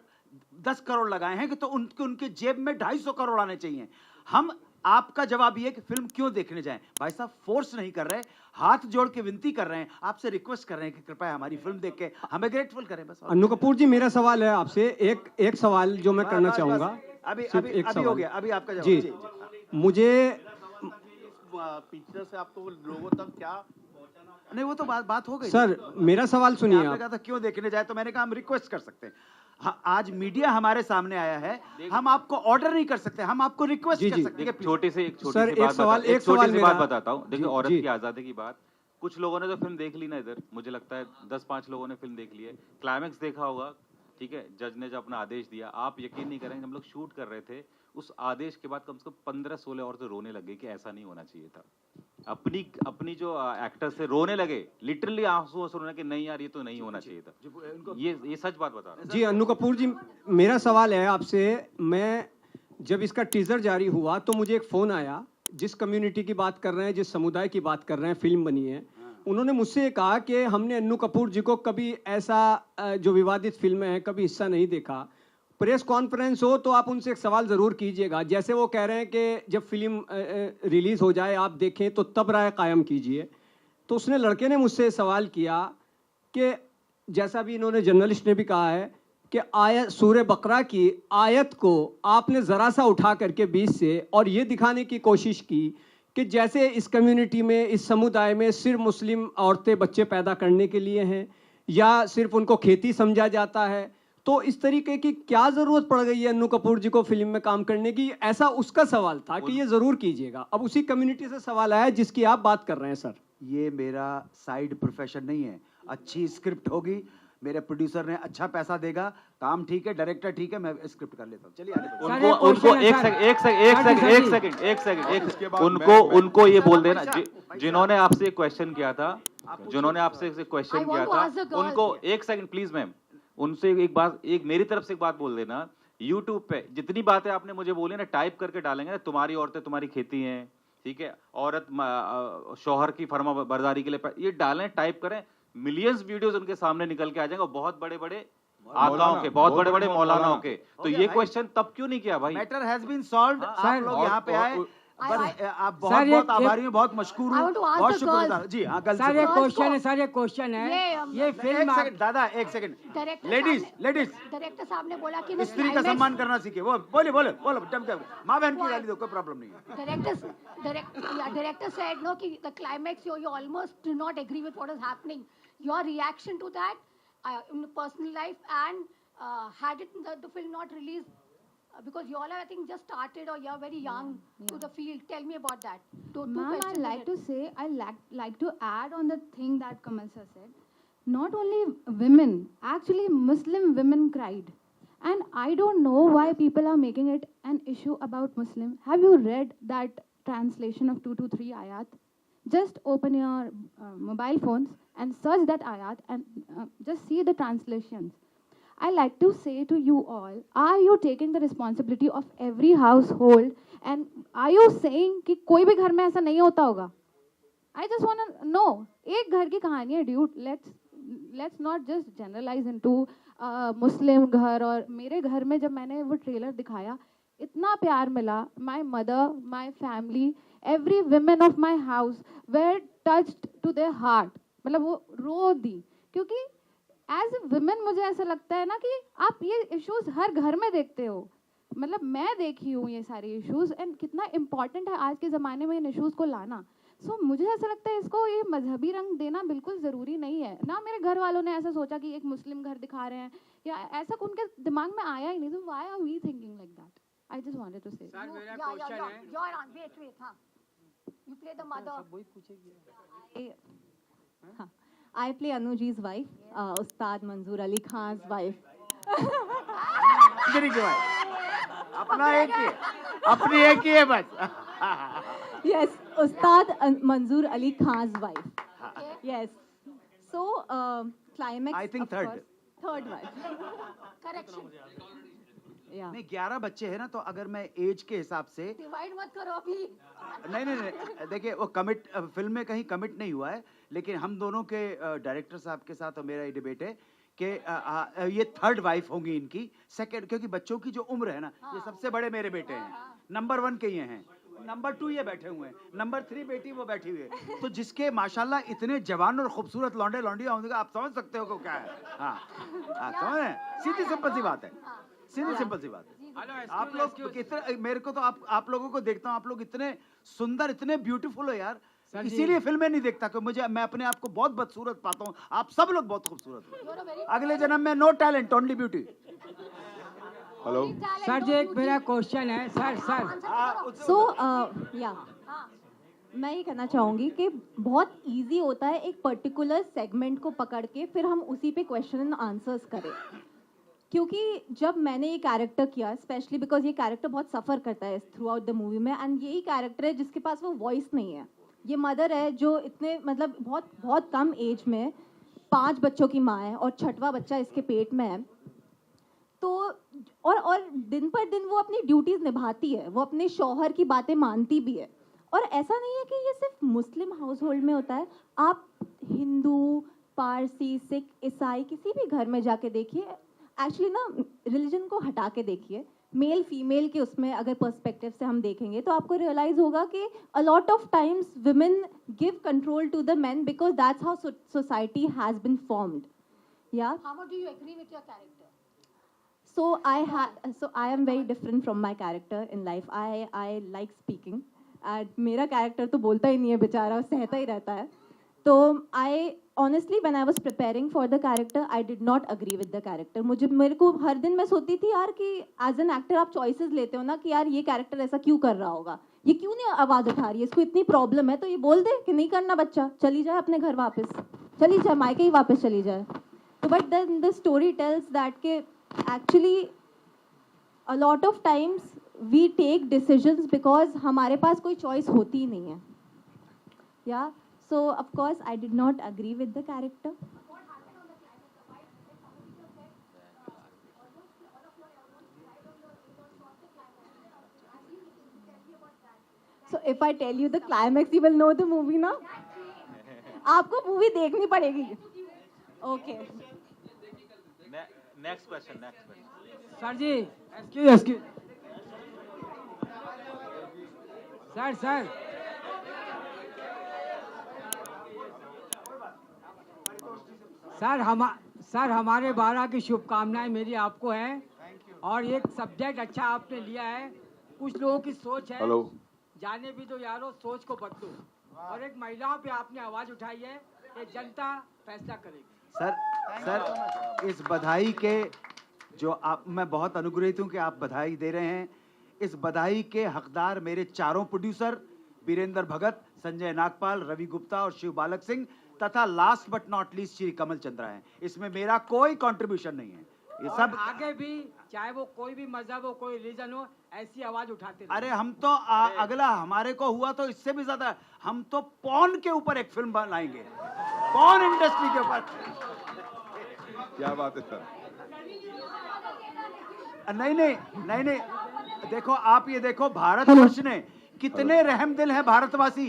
B: 10 करोड़ लगाए हैं कि तो उनके जेब में 250 करोड़ आने चाहिए। हम आपका जवाब ये कि फिल्म क्यों देखने जाएं? भाई साहब, फोर्स नहीं कर रहे, हाथ जोड़ के विनती कर रहे हैं, आपसे रिक्वेस्ट कर रहे हैं कि कृपया हमारी फिल्म देख के हमें ग्रेटफुल करें बस।
A: अन्नू कपूर जी, मेरा सवाल है आपसे, एक सवाल जो मैं करना चाहूंगा।
B: अभी हो गया, अभी आपका जवाब।
A: जी, मुझे
F: पिक्चर से आपको लोगों तक क्या पहुंचाना
B: नहीं वो तो बात हो गई।
A: सर मेरा सवाल सुनिए
B: आपने
A: आप।
B: कहा था क्यों देखने जाए, तो मैंने कहा हम रिक्वेस्ट कर सकते हैं। आज मीडिया हमारे सामने आया है, हम आपको ऑर्डर नहीं कर सकते, हम आपको रिक्वेस्ट
A: जी,
B: कर
A: जी।
B: सकते हैं।
C: छोटी सी
A: सर, एक सवाल मेरा-
C: बताता हूँ। देखिए
A: जी,
C: औरत
A: जी।
C: की आजादी की बात, कुछ लोगों ने तो फिल्म देख ली ना इधर, मुझे लगता है 10-5 लोगों ने फिल्म देख ली है, क्लाइमैक्स देखा होगा, ठीक है, जज ने जब अपना आदेश दिया, आप यकीन नहीं करेंगे, हम लोग शूट कर रहे थे, उस आदेश के बाद कम से कम 15-16 औरतें रोने लग गई कि ऐसा नहीं होना चाहिए था। अपनी जो एक्टर से रोने लगे, लिटरली आंसू रोने कि नहीं यार ये तो नहीं होना चाहिए था। ये सच बात बता रहा हूं।
A: जी अन्नू कपूर जी, मेरा सवाल है आपसे। मैं जब इसका टीजर जारी हुआ तो मुझे एक फ़ोन आया, जिस कम्युनिटी की बात कर रहे हैं, जिस समुदाय की बात कर रहे हैं, फिल्म बनी है, उन्होंने मुझसे ये कहा कि हमने अन्नू कपूर जी को कभी ऐसा जो विवादित फिल्में हैं कभी हिस्सा नहीं देखा। प्रेस कॉन्फ्रेंस हो तो आप उनसे एक सवाल ज़रूर कीजिएगा, जैसे वो कह रहे हैं कि जब फिल्म रिलीज़ हो जाए आप देखें तो तब राय कायम कीजिए। तो उसने लड़के ने मुझसे सवाल किया कि जैसा भी इन्होंने जर्नलिस्ट ने भी कहा है कि आयत सूरह बकरा की आयत को आपने ज़रा सा उठा करके बीच से और ये दिखाने की कोशिश की कि जैसे इस कम्युनिटी में, इस समुदाय में सिर्फ मुस्लिम औरतें बच्चे पैदा करने के लिए हैं या सिर्फ उनको खेती समझा जाता है। तो इस तरीके की क्या ज़रूरत पड़ गई है अन्नू कपूर जी को फिल्म में काम करने की? ऐसा उसका सवाल था कि ये ज़रूर कीजिएगा। अब उसी कम्युनिटी से सवाल आया जिसकी आप बात कर रहे हैं सर।
B: ये मेरा साइड प्रोफेशन नहीं है। अच्छी स्क्रिप्ट होगी, मेरे प्रोड्यूसर ने अच्छा पैसा देगा, काम ठीक है, डायरेक्टर ठीक है, मैं स्क्रिप्ट कर लेता हूँ। चलिए आगे
C: उनको ये बोल देना जिन्होंने आपसे क्वेश्चन किया था, उनको एक सेकंड प्लीज मैम, उनसे एक मेरी तरफ से एक बात बोल देना। यूट्यूब पे जितनी बातें आपने मुझे बोली ना, टाइप करके डालेंगे ना, तुम्हारी औरतें तुम्हारी खेती हैं, ठीक है, औरत शौहर की फर्मा बरदारी के लिए, ये डालें, टाइप करें, मिलियंस वीडियोस उनके सामने निकल के आ जाएंगे, बहुत बड़े बड़े आकाओं के, बहुत बड़े बड़े मौलानाओं के। तो ये क्वेश्चन तब क्यों नहीं किया भाई?
B: Matter has been solved. आप लोग यहाँ पे आए, बस आप बहुत आभारी हैं, बहुत मशकूर हूँ, बहुत शुक्रिया जी। हाँ
N: सर ये क्वेश्चन है ये फिल्म।
B: एक सेकंड दादा, एक सेकंड, लेडीज
I: डायरेक्टर साहब ने बोला कि
B: स्त्री का सम्मान करना सीखे। वो बोले माँ बहन की गाली दो, कोई प्रॉब्लम नहीं है।
I: director said no कि the climax you almost do not agree with what is happening. Your reaction to that in the personal life and had it the film not released because you all have, I think, just started or you're very young to the field. Tell me about that.
O: Ma'am, I like to say, I like to add on the thing that Kamal sir said. Not only women, actually Muslim women cried. And I don't know why people are making it an issue about Muslim. Have you read that translation of 2 to 3 ayat? Just open your mobile phones and search that ayat and just see the translations. I like to say to you all, are you taking the responsibility of every household and are you saying कि कोई भी घर में ऐसा नहीं होता होगा? I just want to know. एक घर की कहानी है dude. Let's not just generalize into मुस्लिम घर। और मेरे घर में जब मैंने वो ट्रेलर दिखाया, इतना प्यार मिला। My mother, my family, every women of my house were touched to their heart. मतलब वो रो दी, क्योंकि एज ए वुमेन मुझे ऐसा लगता है ना कि आप ये इश्यूज हर घर में देखते हो। मतलब मैं देखी हूँ ये सारे इश्यूज एंड कितना इम्पॉर्टेंट है आज के ज़माने में इन इश्यूज को लाना। सो मुझे ऐसा लगता है इसको ये मजहबी रंग देना बिल्कुल ज़रूरी नहीं है ना। मेरे घर वालों ने ऐसा सोचा कि एक मुस्लिम घर दिखा रहे हैं या ऐसा उनके दिमाग में आया ही नहीं। तो why are we thinking like that? I just wanted to say.
I: Sir मेरा क्वेश्चन है, योर ऑन वेट हां, यू प्ले द मदर। वही पूछेगी।
P: हां, I play Anuji's wife, Ustad Manzoor Ali Khan's wife.
B: अपनी एक ही है बस।
P: Yes, Ustad Manzoor Ali Khan's wife. Yes. So climax.
B: I think third
P: wife.
I: Correction.
B: नहीं 11 बच्चे हैं ना, तो अगर मैं एज के हिसाब से
I: डिवाइड मत करो अभी।
B: नहीं देखिए वो कमिट फिल्म में कहीं कमिट नहीं हुआ है, लेकिन हम दोनों के डायरेक्टर साहब के साथ और मेरा ये डिबेट है कि ये थर्ड वाइफ होंगी इनकी। सेकंड, क्योंकि बच्चों की जो उम्र है ना, ये सबसे बड़े मेरे बेटे हैं, नंबर 1 के ये हैं, नंबर 2 ये बैठे हुए हैं, नंबर 3 बेटी वो बैठी हुई है। तो जिसके माशाल्लाह इतने जवान और खूबसूरत लौंडिया होंगे, आप समझ सकते हो क्या है। हाँ समझ, सीधी सिंपल सी बात है, सीधी सिंपल सी बात है। आप लोग कितने, मेरे को तो आप लोगों को देखता हूँ, आप लोग इतने सुंदर, इतने ब्यूटीफुल हो यार।
A: सर जी।
B: इसीलिए फिल्में नहीं देखता कि मैं अपने आप को बहुत बदसूरत पाता हूँ। आप सब लोग बहुत खूबसूरत हो। अगले जन्म में no talent only beauty.
E: Hello
N: sir ji, एक मेरा क्वेश्चन है सर।
P: या मैं ये कहना चाहूँगी कि बहुत इजी होता है एक पर्टिकुलर सेगमेंट को पकड़ के फिर हम उसी पे क्वेश्चन एंड आंसर्स करें, क्योंकि जब मैंने ये कैरेक्टर किया, स्पेशली बिकॉज ये कैरेक्टर बहुत सफ़र करता है थ्रू आउट द मूवी में, एंड यही कैरेक्टर है जिसके पास वो वॉइस नहीं है। ये मदर है जो इतने मतलब बहुत बहुत कम एज में 5 बच्चों की माँ है और 6वां बच्चा इसके पेट में है। तो और दिन पर दिन वो अपनी ड्यूटीज निभाती है, वो अपने शौहर की बातें मानती भी है। और ऐसा नहीं है कि ये सिर्फ मुस्लिम हाउस होल्ड में होता है, आप हिंदू, पारसी, सिख, ईसाई किसी भी घर में जाके देखिए, एक्चुअली ना रिलीजन को हटा के देखिए, मेल फीमेल के उसमें अगर पर्सपेक्टिव से हम देखेंगे तो आपको रियलाइज होगा कि a lot of times women give control to the men because that's how society has been formed. या
I: How much do you agree with your character?
P: So I am very different from my character in life. I like speaking. मेरा character तो बोलता ही नहीं है बेचारा, सहता ही रहता है। तो I honestly when I was preparing for the character I did not agree with the character. मेरे को हर दिन मैं सोचती थी यार कि एज एन एक्टर आप चॉइसेस लेते हो ना कि यार ये कैरेक्टर ऐसा क्यों कर रहा होगा, ये क्यों नहीं आवाज़ उठा रही है, इसको इतनी प्रॉब्लम है तो ये बोल दे कि नहीं करना बच्चा, चली जाए अपने घर वापस, चली जाए मायके ही वापस चली जाए। तो but then the story tells that के actually a lot of times we take decisions because हमारे पास कोई choice होती ही नहीं है। Yeah, so of course I did not agree with the character. So if I tell you the climax, you will know the movie ना? आपको movie देखनी पड़ेगी। Okay.
C: Next question
N: sir जी, excuse sir sir हमारे 12 की शुभकामनाएं मेरी आपको हैं। और एक सब्जेक्ट अच्छा आपने लिया है, कुछ लोगों की सोच है, जाने भी दो यारो, सोच को बदलो। और एक महिलाओं पे आपने आवाज उठाई है, ये जनता फैसला करेगी।
B: सर इस बधाई के जो आप, मैं बहुत अनुग्रहित हूँ कि आप बधाई दे रहे हैं। इस बधाई के हकदार मेरे चारों प्रोड्यूसर वीरेंद्र भगत, संजय नागपाल, रवि गुप्ता और शिव बालक सिंह तथा last but not least Shri Kamal Chandra हैं। इसमें मेरा कोई कंट्रीब्यूशन नहीं है। ये सब
N: आगे भी चाहे वो कोई भी मजहब हो, कोई रिलीजन हो, ऐसी आवाज उठाते रहे।
B: अरे हम तो अगला हमारे को हुआ तो इससे भी ज्यादा, हम तो पॉर्न के ऊपर एक फिल्म बनाएंगे, पॉर्न इंडस्ट्री के ऊपर।
E: क्या बात है सर?
B: नहीं, देखो आप ये देखो, भारतवर्ष ने कितने रहमदिल हैं, भारतवासी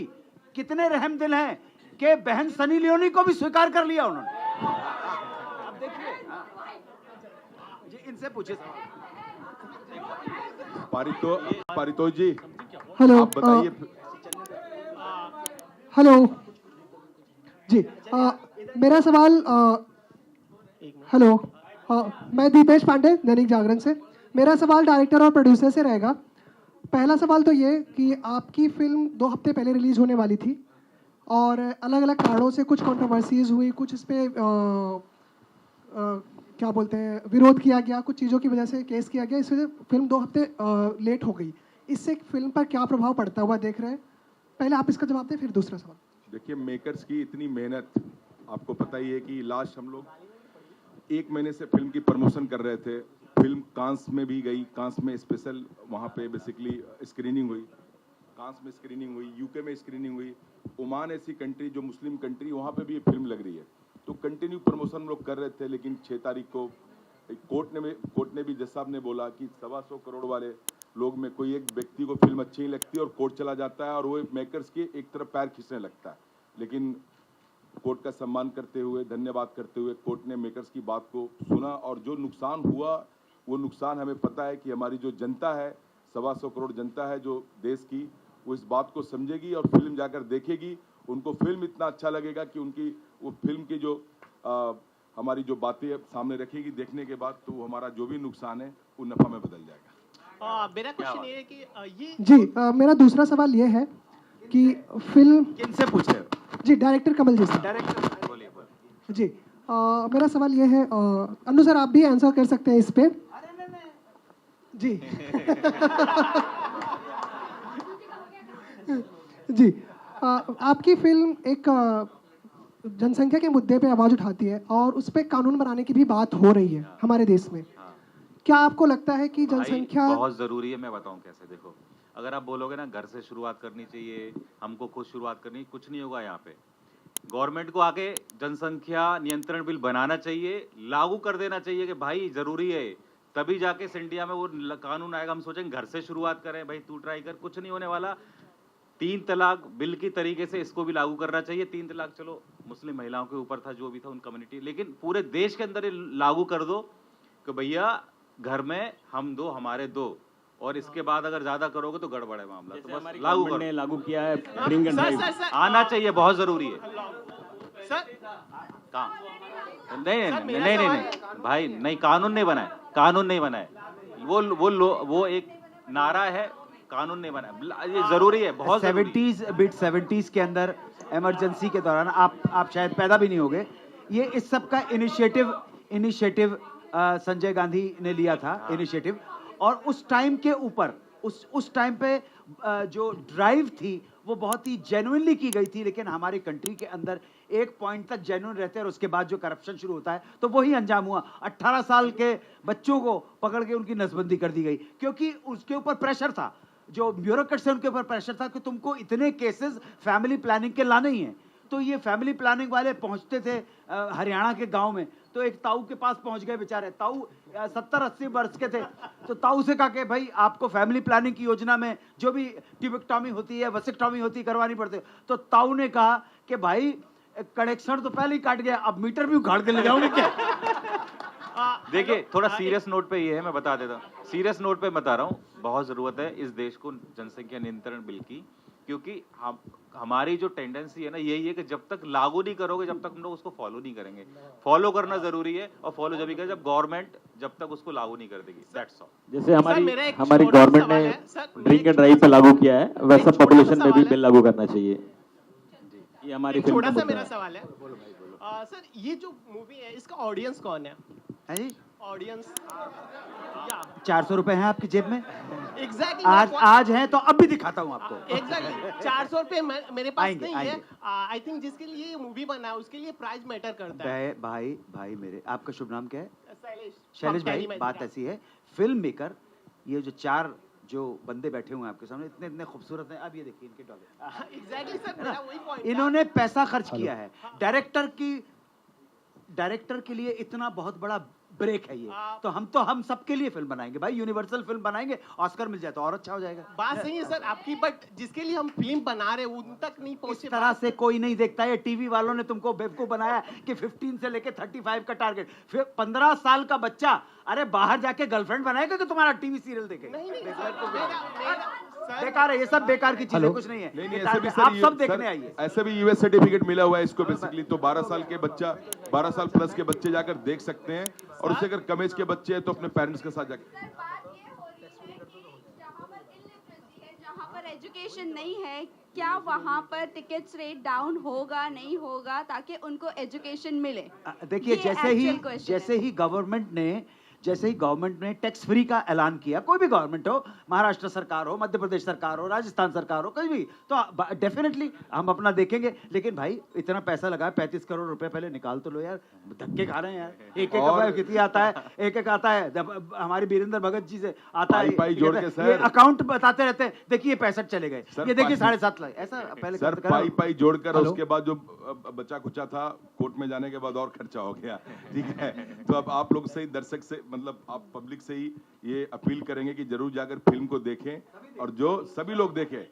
B: कितने रहमदिल हैं कि बहन सनी लियोनी को भी स्वीकार कर लिया उन्होंने। अब देखिए जी, इनसे पूछिए।
E: पारितोष जी,
Q: हेलो,
E: आप बताइए।
Q: हेलो जी, मेरा सवाल हेलो, मैं दीपेश पांडे, दैनिक जागरण से। मेरा सवाल डायरेक्टर और प्रोड्यूसर से रहेगा। पहला सवाल तो ये कि आपकी फिल्म 2 हफ्ते पहले रिलीज होने वाली थी और अलग अलग कारणों से कुछ कंट्रोवर्सीज हुई, कुछ इस पे क्या बोलते हैं, विरोध किया गया, कुछ चीज़ों की वजह से केस किया गया, इस वजह से फिल्म 2 हफ्ते लेट हो गई। इससे फिल्म पर क्या प्रभाव पड़ता हुआ देख रहे हैं? पहले आप इसका जवाब दें, फिर दूसरा सवाल।
E: देखिए, मेकर्स की इतनी मेहनत, आपको पता ही है कि लास्ट हम लोग 1 महीने से फिल्म की प्रमोशन कर रहे थे। फिल्म कांस में भी गई, कांस में स्पेशल वहाँ पे बेसिकली स्क्रीनिंग हुई, कांस में स्क्रीनिंग हुई, यूके में स्क्रीनिंग हुई। ओमान ऐसी कंट्री जो मुस्लिम कंट्री, वहाँ पे भी ये फिल्म लग रही है। तो कंटिन्यू प्रमोशन हम लोग कर रहे थे, लेकिन 6 तारीख को कोर्ट ने भी जज साहब ने बोला कि 125 करोड़ वाले लोग में कोई एक व्यक्ति को फिल्म अच्छी नहीं लगती और कोर्ट चला जाता है और वो मेकर्स के एक तरफ पैर खींचने लगता है। लेकिन कोर्ट का सम्मान करते हुए, धन्यवाद करते हुए, कोर्ट ने मेकर्स की बात को सुना और जो नुकसान हुआ वो नुकसान हमें पता है कि हमारी जो जनता है, 125 करोड़ जनता है जो देश की, वो इस बात को समझेगी और फिल्म जाकर देखेगी। उनको फिल्म इतना अच्छा लगेगा कि उनकी वो फिल्म की जो हमारी जो बातें सामने रखेगी देखने के बाद, तो वो हमारा जो भी नुकसान है वो नफा में बदल जाएगा।
F: मेरा क्वेश्चन ये है कि ये
Q: जी, मेरा दूसरा सवाल ये है कि फिल्म
B: किनसे पूछ रहे हो?
Q: जी डायरेक्टर कमल जी से।
B: डायरेक्टर
C: बोलिए
Q: जी मेरा सवाल ये है अनु सर आप भी आंसर कर सकते हैं इस पे। जी जी आपकी फिल्म एक जनसंख्या के मुद्दे पे आवाज उठाती है और उस पे कानून बनाने की भी बात हो रही है हमारे देश में। क्या आपको लगता है कि जनसंख्या
C: बहुत जरूरी है? मैं बताऊं कैसे। देखो, अगर आप बोलोगे ना घर से शुरुआत करनी चाहिए, हमको खुद शुरुआत करनी, कुछ नहीं होगा यहाँ पे। गवर्नमेंट को आके जनसंख्या नियंत्रण बिल बनाना चाहिए, लागू कर देना चाहिए कि भाई जरूरी है, तभी जाके इस इंडिया में वो कानून आएगा। हम सोचेंगे घर से शुरुआत करें, भाई तू ट्राई कर, कुछ नहीं होने वाला। 3 तलाक बिल की तरीके से इसको भी लागू करना चाहिए। 3 तलाक चलो मुस्लिम महिलाओं के ऊपर था, जो भी था उन कम्युनिटी, लेकिन पूरे देश के अंदर ये लागू कर दो कि भैया घर में हम 2 हमारे 2, और इसके बाद अगर ज्यादा करोगे तो गड़बड़ है मामला। तो बस लागू करो।
G: ने लागू किया है ड्रिंक एंड ड्राइव,
C: आना चाहिए, बहुत जरूरी है। कहाँ? नहीं भाई, नहीं, कानून नहीं बनाए, कानून नहीं बनाए। वो एक नारा है, कानून नहीं बना। ये जरूरी है, बहुत
B: 70s के अंदर इमरजेंसी के दौरान आप शायद पैदा भी नहीं होगे। ये इस सब का इनिशिएटिव संजय गांधी ने लिया था, इनिशिएटिव। और उस टाइम के ऊपर उस टाइम पे जो ड्राइव थी वो बहुत ही जेन्युइनली की गई थी, लेकिन हमारी कंट्री के अंदर एक पॉइंट तक जेन्युइन रहते हैं और उसके बाद जो करप्शन शुरू होता है तो वही अंजाम हुआ। 18 साल के बच्चों को पकड़ के उनकी नसबंदी कर दी गई, क्योंकि उसके ऊपर प्रेशर था, जो ब्यूरोक्रेट से उनके ऊपर प्रेशर था कि तुमको इतने केसेस फैमिली प्लानिंग के लाने ही हैं। तो ये फैमिली प्लानिंग वाले पहुंचते थे हरियाणा के गांव में, तो एक ताऊ के पास पहुंच गए बेचारे। ताऊ 70-80 वर्ष के थे, तो ताऊ से कहा कि भाई आपको फैमिली प्लानिंग की योजना में जो भी ट्यूबेक्टॉमी होती है, वसेक्टॉमी होती है, करवानी पड़ती है। तो ताऊ ने कहा कि भाई कनेक्शन तो पहले ही काट गया, अब मीटर भी उखाड़ के ले जाओगे क्या?
C: देखिए, थोड़ा सीरियस नोट पे ये है, मैं बता देता हूँ। सीरियस नोट पे बता रहा हूँ, बहुत जरूरत है इस देश को जनसंख्या नियंत्रण बिल की, क्योंकि हमारी जो टेंडेंसी है ना यही है कि जब तक लागू नहीं करोगे, जब तक हम लोग उसको फॉलो नहीं करेंगे। फॉलो करना जरूरी है, और फॉलो जब भी करें जब गवर्नमेंट जब तक उसको लागू नहीं कर देगी। That's all.
G: जैसे हमारी गवर्नमेंट ने ड्रिंक एंड ड्राइव पे लागू किया है, वैसा पॉपुलेशन में भी बिल लागू करना चाहिए। ये हमारी
R: छोटा सा मेरा सवाल है सर, ये जो मूवी है इसका ऑडियंस कौन है? ऑडियंस
B: 400 रुपए हैं आपकी जेब में?
R: एग्जैक्टली
B: आज हैं तो अब भी दिखाता हूँ आपको।
R: एग्जैक्टली 400 रुपए मेरे पास नहीं है। आई थिंक जिसके लिए ये मूवी बना है उसके लिए प्राइस मैटर करता है।
B: भाई मेरे, आपका शुभ नाम क्या है? शैलेश भाई, बात ऐसी है, फिल्म मेकर, ये जो 4 जो बंदे बैठे हुए हैं आपके सामने, इतने खूबसूरत हैं। अब ये देखिए इनके डॉलर।
R: एग्जैक्टली सर, मेरा वही पॉइंट।
B: इन्होंने पैसा खर्च किया है। डायरेक्टर के लिए इतना बहुत बड़ा ब्रेक है ये। तो हम सबके लिए फिल्म बनाएंगे भाई, यूनिवर्सल फिल्म बनाएंगे, ऑस्कर मिल जाए तो और अच्छा हो जाएगा।
R: बात सही है सर आपकी, बट जिसके लिए हम फिल्म बना रहे हैं उन तक नहीं पहुंचे।
B: इस तरह से कोई नहीं देखता है। टीवी वालों ने तुमको बेवकूफ बनाया कि 15 से लेके 35 का टारगेट। फिर 15 साल का बच्चा अरे बाहर जाके गर्लफ्रेंड बनाएगा कि तुम्हारा टीवी सीरियल देखेगा? बेकार है, ये सब बेकार की चीजें, कुछ नहीं है।
E: नहीं,
B: आप सब देखने आइए।
E: ऐसे भी यूएस सर्टिफिकेट मिला हुआ है इसको बेसिकली। तो 12 साल के बच्चा, 12 साल प्लस के बच्चे जाकर देख सकते हैं, और उससे अगर कम एज के बच्चे हैं तो अपने पेरेंट्स के साथ जाकर।
M: जहाँ पर एजुकेशन नहीं है, क्या वहाँ पर टिकट्स रेट डाउन होगा, नहीं होगा, ताकि उनको एजुकेशन मिले?
B: देखिए, जैसे ही गवर्नमेंट ने टैक्स फ्री का ऐलान किया, कोई भी गवर्नमेंट हो, महाराष्ट्र सरकार हो, मध्य प्रदेश सरकार हो, राजस्थान सरकार हो, कोई भी, तो डेफिनेटली हम अपना देखेंगे। लेकिन भाई इतना पैसा लगा, 35 करोड़ रुपए पहले निकाल तो लो यार, धक्के खा रहे हैं यार। एक कितनी आता है, एक आता है हमारी वीरेंद्र भगत जी से आता है, ये अकाउंट बताते रहते हैं, देखिए 65 चले गए, ये देखिए 7.5 लाख, ऐसा पहले
E: सर पाई जोड़कर उसके बाद जो बचा कुचा था कोर्ट में जाने के बाद और खर्चा हो गया। ठीक है, तो अब आप लोग से, दर्शक से, मतलब आप पब्लिक से ही ये अपील करेंगे कि जरूर जाकर फिल्म को देखें, और जो सभी लोग देखें।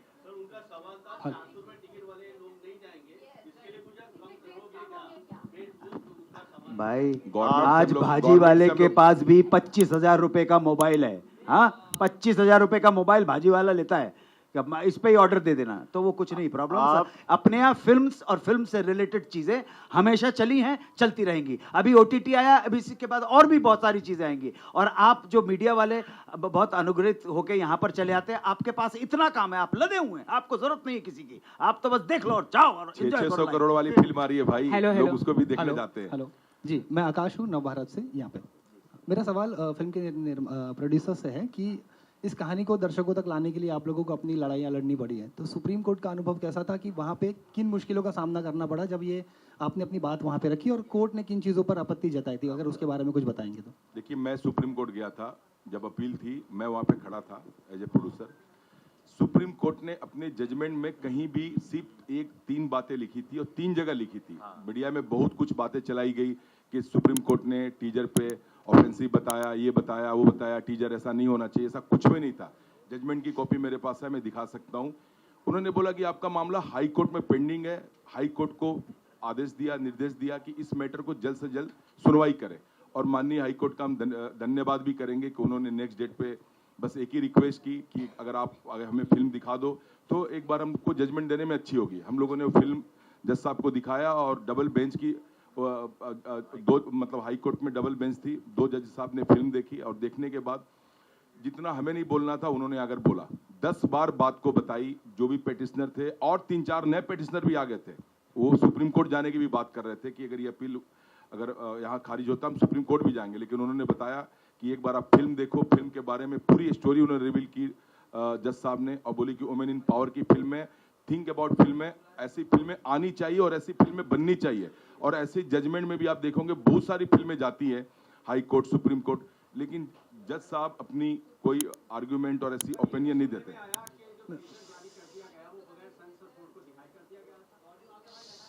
B: भाई आज भाजी वाले के पास भी 25,000 रुपए का मोबाइल है। हाँ, 25,000 रुपए का मोबाइल भाजी वाला लेता है। इस पे ही ऑर्डर दे देना, तो वो कुछ नहीं प्रॉब्लम। अपने यहाँ फिल्म्स और फिल्म से रिलेटेड चीजें हमेशा चली हैं, चलती रहेंगी। अभी OTT आया, अभी इसके बाद और भी बहुत सारी चीजें आएंगी। और आप जो मीडिया वाले बहुत अनुग्रहित होकर यहाँ पर चले आते हैं, आपके पास इतना काम है, आप लदे हुए हैं, आपको जरूरत नहीं है किसी की, आप तो बस देख लो और जाओ और एंजॉय करो।
E: 600 करोड़ वाली फिल्म आ रही है भाई, लोग उसको भी देखने जाते हैं।
S: हेलो जी, मैं आकाश हूँ, नवभारत से यहाँ पे। मेरा सवाल फिल्म के प्रोड्यूसर से है कि इस कहानी को दर्शकों तक लाने के लिए आप लोगों को अपनी लड़ाइयाँ लड़नी पड़ी है, तो सुप्रीम कोर्ट का अनुभव कैसा था कि वहाँ पे किन मुश्किलों का सामना करना पड़ा जब ये आपने अपनी बात वहाँ पे रखी, और कोर्ट ने किन चीज़ों पर आपत्ति जताई थी, अगर उसके बारे में कुछ बताएंगे तो।
E: देखिए, मैं सुप्रीम कोर्ट गया था, जब अपील थी मैं वहाँ पे खड़ा था as a producer. Supreme Court ने अपने जजमेंट में कहीं भी सिर्फ 3 बातें लिखी थी, और 3 जगह लिखी थी। मीडिया में बहुत कुछ बातें चलाई गई कि सुप्रीम कोर्ट ने टीजर पे ऑफेंसिव बताया, ये बताया, वो बताया, टीजर ऐसा नहीं होना चाहिए, ऐसा कुछ भी नहीं था। जजमेंट की कॉपी मेरे पास है, मैं दिखा सकता हूँ। उन्होंने बोला कि आपका मामला हाई कोर्ट में पेंडिंग है। हाई कोर्ट को आदेश दिया, निर्देश दिया कि इस मैटर को जल्द से जल्द सुनवाई करें, और माननीय हाई कोर्ट का हम धन्यवाद भी करेंगे कि उन्होंने नेक्स्ट डेट पे बस एक ही रिक्वेस्ट की कि अगर हमें फिल्म दिखा दो तो एक बार हमको जजमेंट देने में अच्छी होगी। हम लोगों ने वो फिल्म जज साहब को दिखाया, और डबल बेंच की 2 मतलब हाई कोर्ट में डबल बेंच थी, 2 जज साहब ने फिल्म देखी, और देखने के बाद जितना हमें नहीं बोलना था उन्होंने अगर बोला, 10 बार बात को बताई। जो भी पेटिशनर थे और 3-4 नए पेटिशनर भी आ गए थे, वो सुप्रीम कोर्ट जाने की भी बात कर रहे थे कि अगर ये अपील अगर यहाँ खारिज होता हम सुप्रीम कोर्ट भी जाएंगे। लेकिन उन्होंने बताया कि एक बार आप फिल्म देखो, फिल्म के बारे में पूरी स्टोरी उन्होंने रिवील की जज साहब ने, और बोली कि वुमेन इन पावर की फिल्म है, थिंक अबाउट फिल्में, ऐसी फिल्में आनी चाहिए और ऐसी फिल्में बननी चाहिए। और ऐसे जजमेंट में भी आप देखोगे बहुत सारी फिल्में जाती हैं हाई कोर्ट, सुप्रीम कोर्ट, लेकिन जज साहब अपनी कोई आर्ग्यूमेंट और ऐसी ओपिनियन नहीं देते।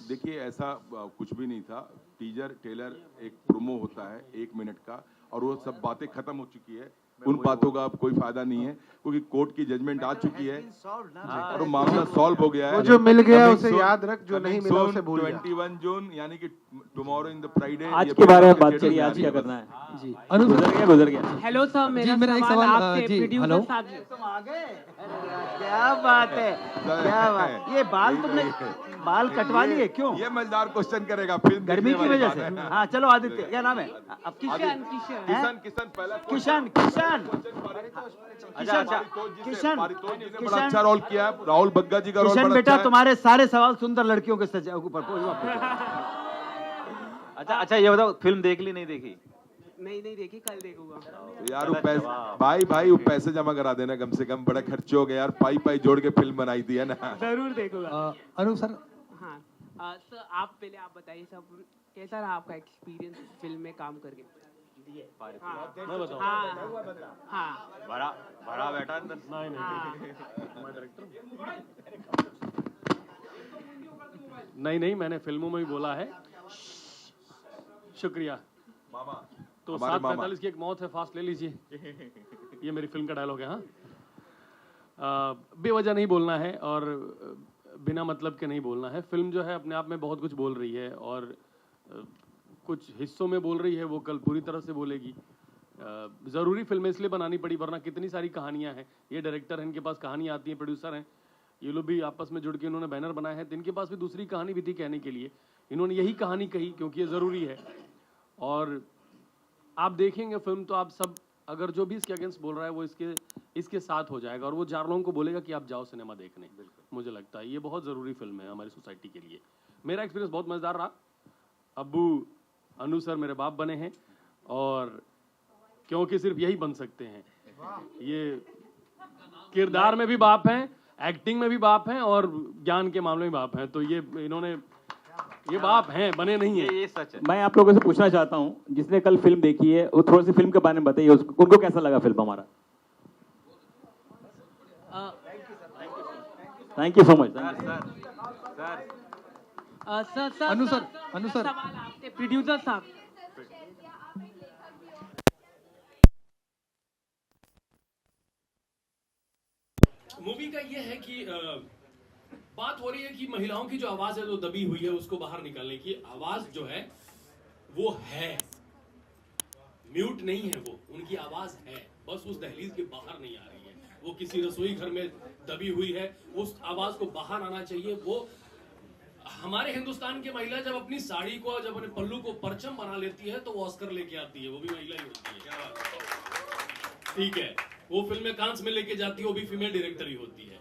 E: देखिए, ऐसा कुछ भी नहीं था। टीजर टेलर एक प्रोमो होता है 1 मिनट का, और वो सब बातें खत्म हो चुकी है। उन बातों का अब कोई फायदा नहीं है, क्योंकि कोर्ट की जजमेंट आ चुकी है और वो मामला सॉल्व हो गया है।
J: वो जो मिल गया उसे याद रख, जो नहीं मिला उसे भूल जा।
E: 21 जून यानी कि टुमारो इन द फ्राइडे।
G: आज के बारे में बात करिए, आज क्या करना है जी। गुजर गया।
N: हेलो सर,
S: मेरा एक सवाल जी। हेलो,
B: तुम आ गए, क्या बात है, क्या बात। ये बाल कटवा लिए क्यों?
E: ये मजेदार क्वेश्चन करेगा फिल्म
B: गर्मी की वजह से। हाँ चलो, आदित्य क्या नाम है? किशन
E: बड़ा अच्छा रोल किया है। राहुल बग्गा जी का रोल बड़ा
B: बेटा,
E: अच्छा है।
B: तुम्हारे सारे सवाल सुंदर लड़कियों के ऊपर।
C: अच्छा ये बताओ, फिल्म देख ली नहीं देखी?
N: नहीं देखी, कल देखूंगा।
E: तो यार वो पैसे भाई वो पैसे जमा करा देना कम से कम, बड़ा खर्च हो गया यार, पाई जोड़ के फिल्म बनाई थी है ना।
N: जरूर देखूंगा।
S: अनु सर।
N: हाँ सर, आप पहले आप बताइए सब, कैसा रहा आपका एक्सपीरियंस फिल्म में काम करके?
C: बड़ा बेटा अंदर।
T: नहीं, मैंने फिल्मों में भी बोला है। शुक्रिया
E: मामा।
T: तो 7:45 की एक मौत है, फास्ट ले लीजिए। ये मेरी फिल्म का डायलॉग है। हाँ, बेवजह नहीं बोलना है और बिना मतलब के नहीं बोलना है। फिल्म जो है अपने आप में बहुत कुछ बोल रही है, और कुछ हिस्सों में बोल रही है, वो कल पूरी तरह से बोलेगी। ज़रूरी फिल्में इसलिए बनानी पड़ी, वरना कितनी सारी कहानियाँ हैं। ये डायरेक्टर हैं, इनके पास कहानियाँ आती हैं, प्रोड्यूसर हैं, ये लोग भी आपस में जुड़ के इन्होंने बैनर बनाए हैं, तो इनके पास भी दूसरी कहानी भी थी कहने के लिए। इन्होंने यही कहानी कही क्योंकि ये ज़रूरी है। और आप देखेंगे फिल्म तो आप सब, अगर जो भी इसके अगेंस्ट बोल रहा है वो इसके साथ हो जाएगा, और वो 4 लोगों को बोलेगा कि आप जाओ सिनेमा देखने। मुझे लगता है ये बहुत ज़रूरी फिल्म है हमारी सोसाइटी के लिए। मेरा एक्सपीरियंस बहुत मज़ेदार रहा। अब्बू अनु सर मेरे बाप बने हैं, और क्योंकि सिर्फ यही बन सकते हैं। ये किरदार में भी बाप हैं, एक्टिंग में भी बाप हैं, और ज्ञान के मामले में बाप हैं। तो ये बाप हैं, बने नहीं है।
C: ये सच है।
G: मैं आप लोगों से पूछना चाहता हूँ, जिसने कल फिल्म देखी है वो थोड़ी सी फिल्म के बारे में बताइए, उनको कैसा लगा फिल्म हमारा? Thank you so much.
S: Anu sir
N: सवाल आपसे प्रोड्यूसर साहब।
T: मूवी का ये है कि बात हो रही है कि महिलाओं की जो आवाज है जो दबी हुई है उसको बाहर निकालने की। आवाज जो है वो है, म्यूट नहीं है, वो उनकी आवाज है, बस उस दहलीज के बाहर नहीं आ रही है, वो किसी रसोई घर में दबी हुई है, उस आवाज को बाहर आना चाहिए। वो हमारे हिंदुस्तान की महिला जब अपनी साड़ी को, जब अपने पल्लू को परचम बना लेती है तो वो ऑस्कर लेके आती है, वो भी महिला ही होती है। क्या बात है? ठीक है, वो फिल्म में कांस में लेके जाती है, वो भी फीमेल डायरेक्टर ही होती है।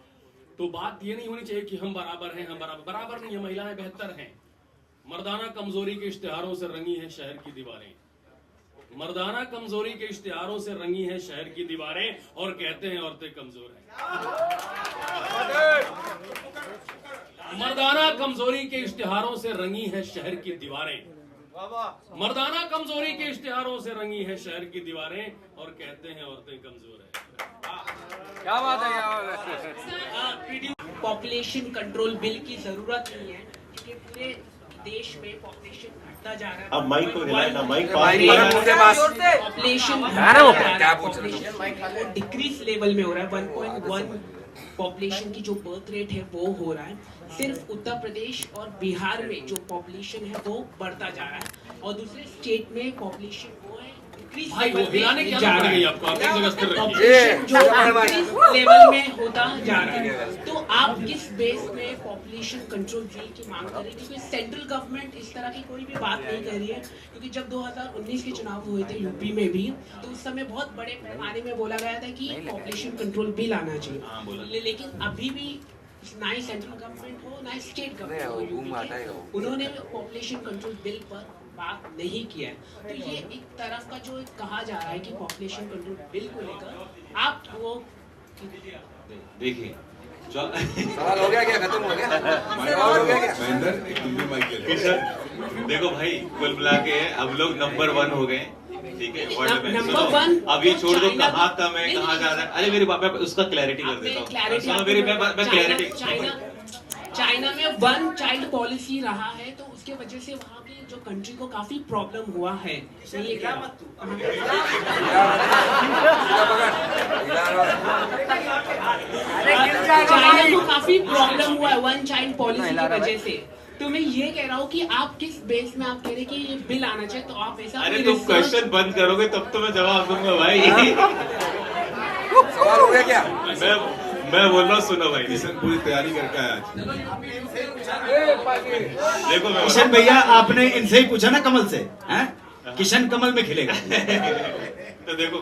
T: तो बात ये नहीं होनी चाहिए कि हम बराबर हैं, हम बराबर नहीं है, महिलाएं बेहतर हैं। मर्दाना कमजोरी के इश्तिहारों से रंगी है शहर की दीवारें, मर्दाना कमजोरी के इश्तिहारों से रंगी है शहर की दीवारें, और कहते हैं औरतें कमजोर हैं। मर्दाना कमजोरी के इश्तिहारों से रंगी है शहर की दीवारें, मर्दाना कमजोरी के इश्तिहारों से रंगी है शहर की दीवारें, और कहते हैं औरतें कमजोर हैं।
U: क्या बात है। पॉपुलेशन कंट्रोल बिल की जरूरत नहीं है, क्योंकि पूरे देश में पॉपुलेशन घटता जा रहा है।
H: अब माइक को हिलाए ना, माइक
U: पॉपुलेशन डिक्रीज लेवल में हो रहा है। 1.1 पॉपुलेशन की जो बर्थ रेट है वो हो रहा है। सिर्फ उत्तर प्रदेश और बिहार में जो पॉपुलेशन है वो बढ़ता जा रहा है, और दूसरे स्टेट में पॉपुलेशन वो है
T: भाई वो हिलाने की आदत पड़ गई आपको, आप एक जगह स्थिर रहिए।
U: पॉपुलेशन जो इंक्रीज लेवल में होता जा रहा है। तो आप किस बेस में पॉपुलेशन कंट्रोल बिल की मांग कर रही है? क्योंकि सेंट्रल गवर्नमेंट इस तरह की कोई भी बात नहीं कर रही है। क्योंकि जब 2019 के चुनाव हुए थे यूपी में भी, तो उस समय बहुत बड़े पैमाने में बोला गया था कि पॉपुलेशन कंट्रोल बिल आना चाहिए, लेकिन अभी भी ना ही सेंट्रल गवर्नमेंट हो ना ही स्टेट गवर्नमेंट हो यूपी के, उन्होंने पॉपुलेशन कंट्रोल बिल पर बात नहीं किया है। तो ये एक तरफ का जो कहा जा रहा है कि पॉपुलेशन कंट्रोल बिल को लेकर आप वो
C: देखिए
U: सवाल हो गया क्या, खत्म हो गया? सवाल हो गया क्या?
C: किशन देखो भाई, कुल मिला के हम लोग नंबर 1 हो गए, ठीक है वर्ल्ड में।
U: नंबर 1
C: अब ये छोड़ दो कहाँ कम है कहाँ ज्यादा है। अरे मेरे बाप, मैं उसका क्लैरिटी कर देता हूँ, सुनो मेरी, मैं क्लैरिटी।
U: चाइना में 1 चाइल्ड पॉलिसी रहा है, तो उसके वजह से वहाँ की जो कंट्री को काफी प्रॉब्लम हुआ है। ये क्या मत चाइना को काफी प्रॉब्लम हुआ है 1 चाइल्ड पॉलिसी की वजह से। तो मैं ये कह रहा हूँ कि आप किस बेस में आप कह रहे हैं कि ये बिल आना चाहिए, तो आप ऐसा
C: अरे तुम क्वेश्चन बंद करोगे तब तो मैं जवाब दूंगा भाई।
U: सवाल हो गया क्या?
C: मैं बोल रहा हूँ, सुनो भाई,
E: पूरी तैयारी करके आया आज।
C: देखो
V: किशन भैया, आपने इनसे ही पूछा ना कमल से, हैं? किशन कमल में खिलेगा।
C: तो देखो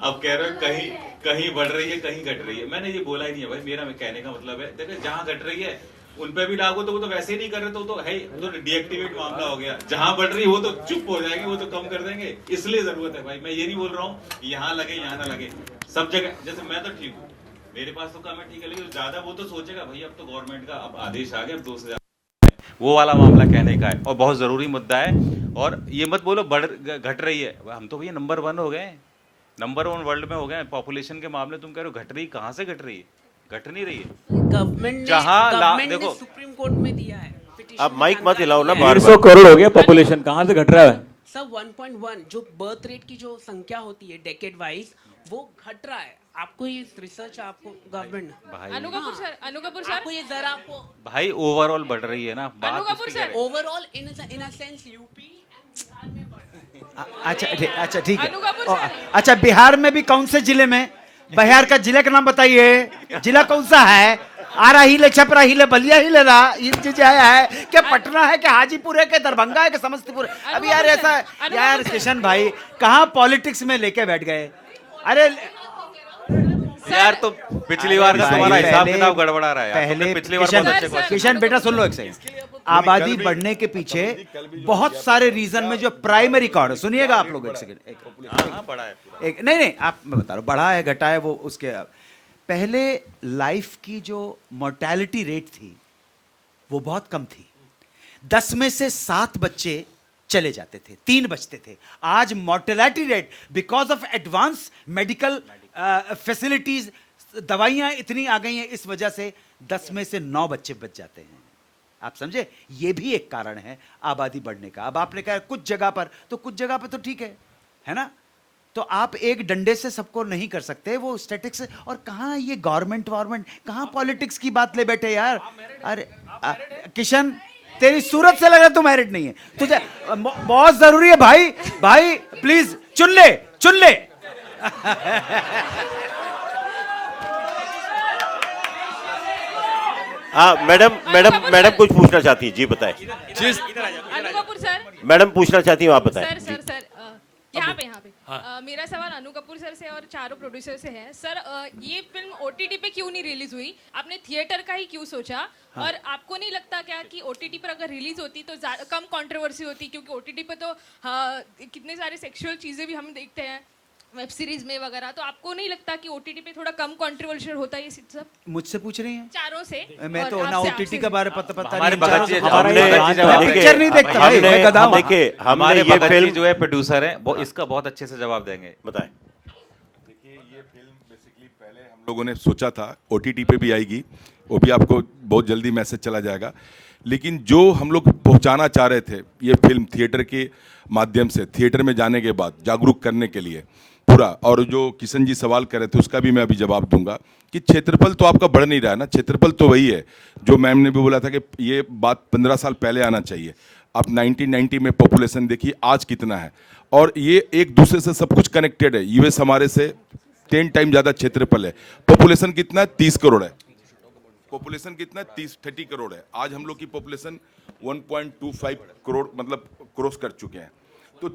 C: अब कह रहे हो कहीं कहीं बढ़ रही है कहीं घट रही है, मैंने ये बोला ही नहीं है भाई। मेरा कहने का मतलब है, देखो जहाँ घट रही है उन पे भी लागू, तो वो तो वैसे ही नहीं कर रहे, तो है तो डीएक्टिवेट मामला हो गया। जहाँ बढ़ रही है वो तो चुप हो जाएगी, वो तो कम कर देंगे। इसलिए जरूरत है भाई, मैं ये नहीं बोल रहा हूँ यहाँ लगे यहाँ ना लगे, सब जगह। जैसे मैं तो ठीक हूँ, मेरे पास तो कम है, ठीक है, लेकिन ज्यादा वो तो सोचेगा भाई अब तो गवर्नमेंट का अब आदेश आ गया, अब 2000 वो वाला मामला कहने का है, और बहुत जरूरी मुद्दा है। और ये मत बोलो बढ़ घट रही है, हम तो भैया नंबर 1 हो गए, नंबर 1 वर्ल्ड में हो गए पॉपुलेशन के मामले। तुम कह रहे हो घट रही, कहाँ से घट रही है? घट नहीं रही है।
U: गवर्नमेंट
C: देखो
U: ने सुप्रीम कोर्ट में दिया है।
H: अब माइक मत हिलाओ ना,
G: 150 करोड़ हो गया पॉपुलेशन, कहाँ से घट रहा है?
U: सब 1.1 जो बर्थ रेट की जो संख्या होती है डेकेड वाइज, वो घट रहा है। आपको ये रिसर्च, आपको गवर्नमेंट
C: भाई
U: अनुकूपर सर आपको ये जरा आपको
C: भाई ओवरऑल बढ़ रही है ना बात,
U: overall in a sense UP.
V: अच्छा ठीक है। अच्छा, बिहार में भी कौन से जिले में? बिहार का जिले का नाम बताइए, जिला कौन सा है? आरा हिले, छपरा हिले, बलिया हिले, ये चीज है क्या? पटना है क्या? हाजीपुर है क्या? दरभंगा है क्या? समस्तीपुर? अब यार ऐसा, यार किशन भाई कहाँ पॉलिटिक्स में लेके बैठ गए? अरे
C: यार तो पिछली बार का तुम्हारा हिसाब किताब गड़बड़ा रहा है यार।
V: पहले
C: पिछली बार बहुत अच्छे क्वेश्चन।
V: किशन बेटा सुन लो एक सेकंड। आबादी बढ़ने के पीछे बहुत सारे रीजन में जो प्राइमरी कारण, सुनिएगा आप लोग एक सेकंड।
C: हाँ बढ़ा है
V: एक नहीं आप, मैं बता रहा हूँ, बढ़ा है घटा है वो उसके। पहले लाइफ की जो मोर्टेलिटी रेट थी वो बहुत कम थी, 10 में से 7 बच्चे चले जाते थे, 3 बचते थे। आज mortality rate because of advance medical facilities, दवाइयां इतनी आ गई हैं, इस वजह से 10 में से 9 बच्चे बच जाते हैं। आप समझे, ये भी एक कारण है आबादी बढ़ने का। अब आपने कहा कुछ जगह पर, तो कुछ जगह पर तो ठीक है ना? तो आप एक डंडे से सबको नहीं कर सकते, वो स्टैटिक्स। और कहाँ ये गवर्नमेंट कहाँ पॉलिटिक्स की बात ले बैठे यार। अरे किशन, तेरी सूरत से लग रहा तू मैरिड नहीं है, तुझे बहुत जरूरी है भाई। भाई प्लीज चुन ले
H: हाँ मैडम कुछ पूछना चाहती है, जी बताएं।
D: अनु कपूर सर,
H: मैडम पूछना चाहती हूँ, आप बताएं।
D: सर यहाँ पे मेरा सवाल अनु कपूर सर से और चारों प्रोड्यूसर से है। सर ये फिल्म ओटीटी पे क्यों नहीं रिलीज हुई? आपने थिएटर का ही क्यों सोचा? और आपको नहीं लगता क्या कि ओटीटी पर अगर रिलीज होती तो कम कंट्रोवर्सी होती? क्योंकि ओटीटी पे तो कितने सारे सेक्सुअल चीजें भी हम देखते हैं वेब सीरीज में वगैरह, तो आपको नहीं लगता कि ओटीटी पे थोड़ा कम कंट्रोवर्शियल होता है ये सब?
V: मुझसे पूछ रही हैं?
D: चारों से।
V: मैं तो ना ओटीटी के बारे पता
C: हमारे
V: नहीं,
C: भगत जी
V: पिक्चर नहीं देखता भाई, मैं गधा हूं।
H: देखिए
C: हमारे
H: ये
C: भगत जी
H: फिल्म
C: जो है प्रोड्यूसर है, वो इसका बहुत अच्छे से जवाब देंगे।
H: बताएं।
E: देखिए ये फिल्म बेसिकली पहले हम लोगों ने सोचा था ओटीटी पे भी आएगी, वो भी आपको बहुत जल्दी मैसेज चला जाएगा, लेकिन जो हम लोग पहुंचाना चाह रहे थे ये फिल्म थिएटर के माध्यम से, थिएटर में जाने के बाद जागरूक करने के लिए पूरा, और जो किशन जी सवाल कर रहे थे उसका भी मैं अभी जवाब दूंगा कि क्षेत्रफल तो आपका बढ़ नहीं रहा है ना, क्षेत्रफल तो वही है जो मैम ने भी बोला था कि ये बात 15 साल पहले आना चाहिए। आप 1990 में पॉपुलेशन देखिए आज कितना है, और ये एक दूसरे से सब कुछ कनेक्टेड है। यूएस हमारे से 10 टाइम ज़्यादा क्षेत्रफल है, पॉपुलेशन कितना है? 30 करोड़ है। पॉपुलेशन कितना है? 30 करोड़ है। आज हम लोग की पॉपुलेशन 1.25 करोड़ मतलब क्रॉस कर चुके हैं, तो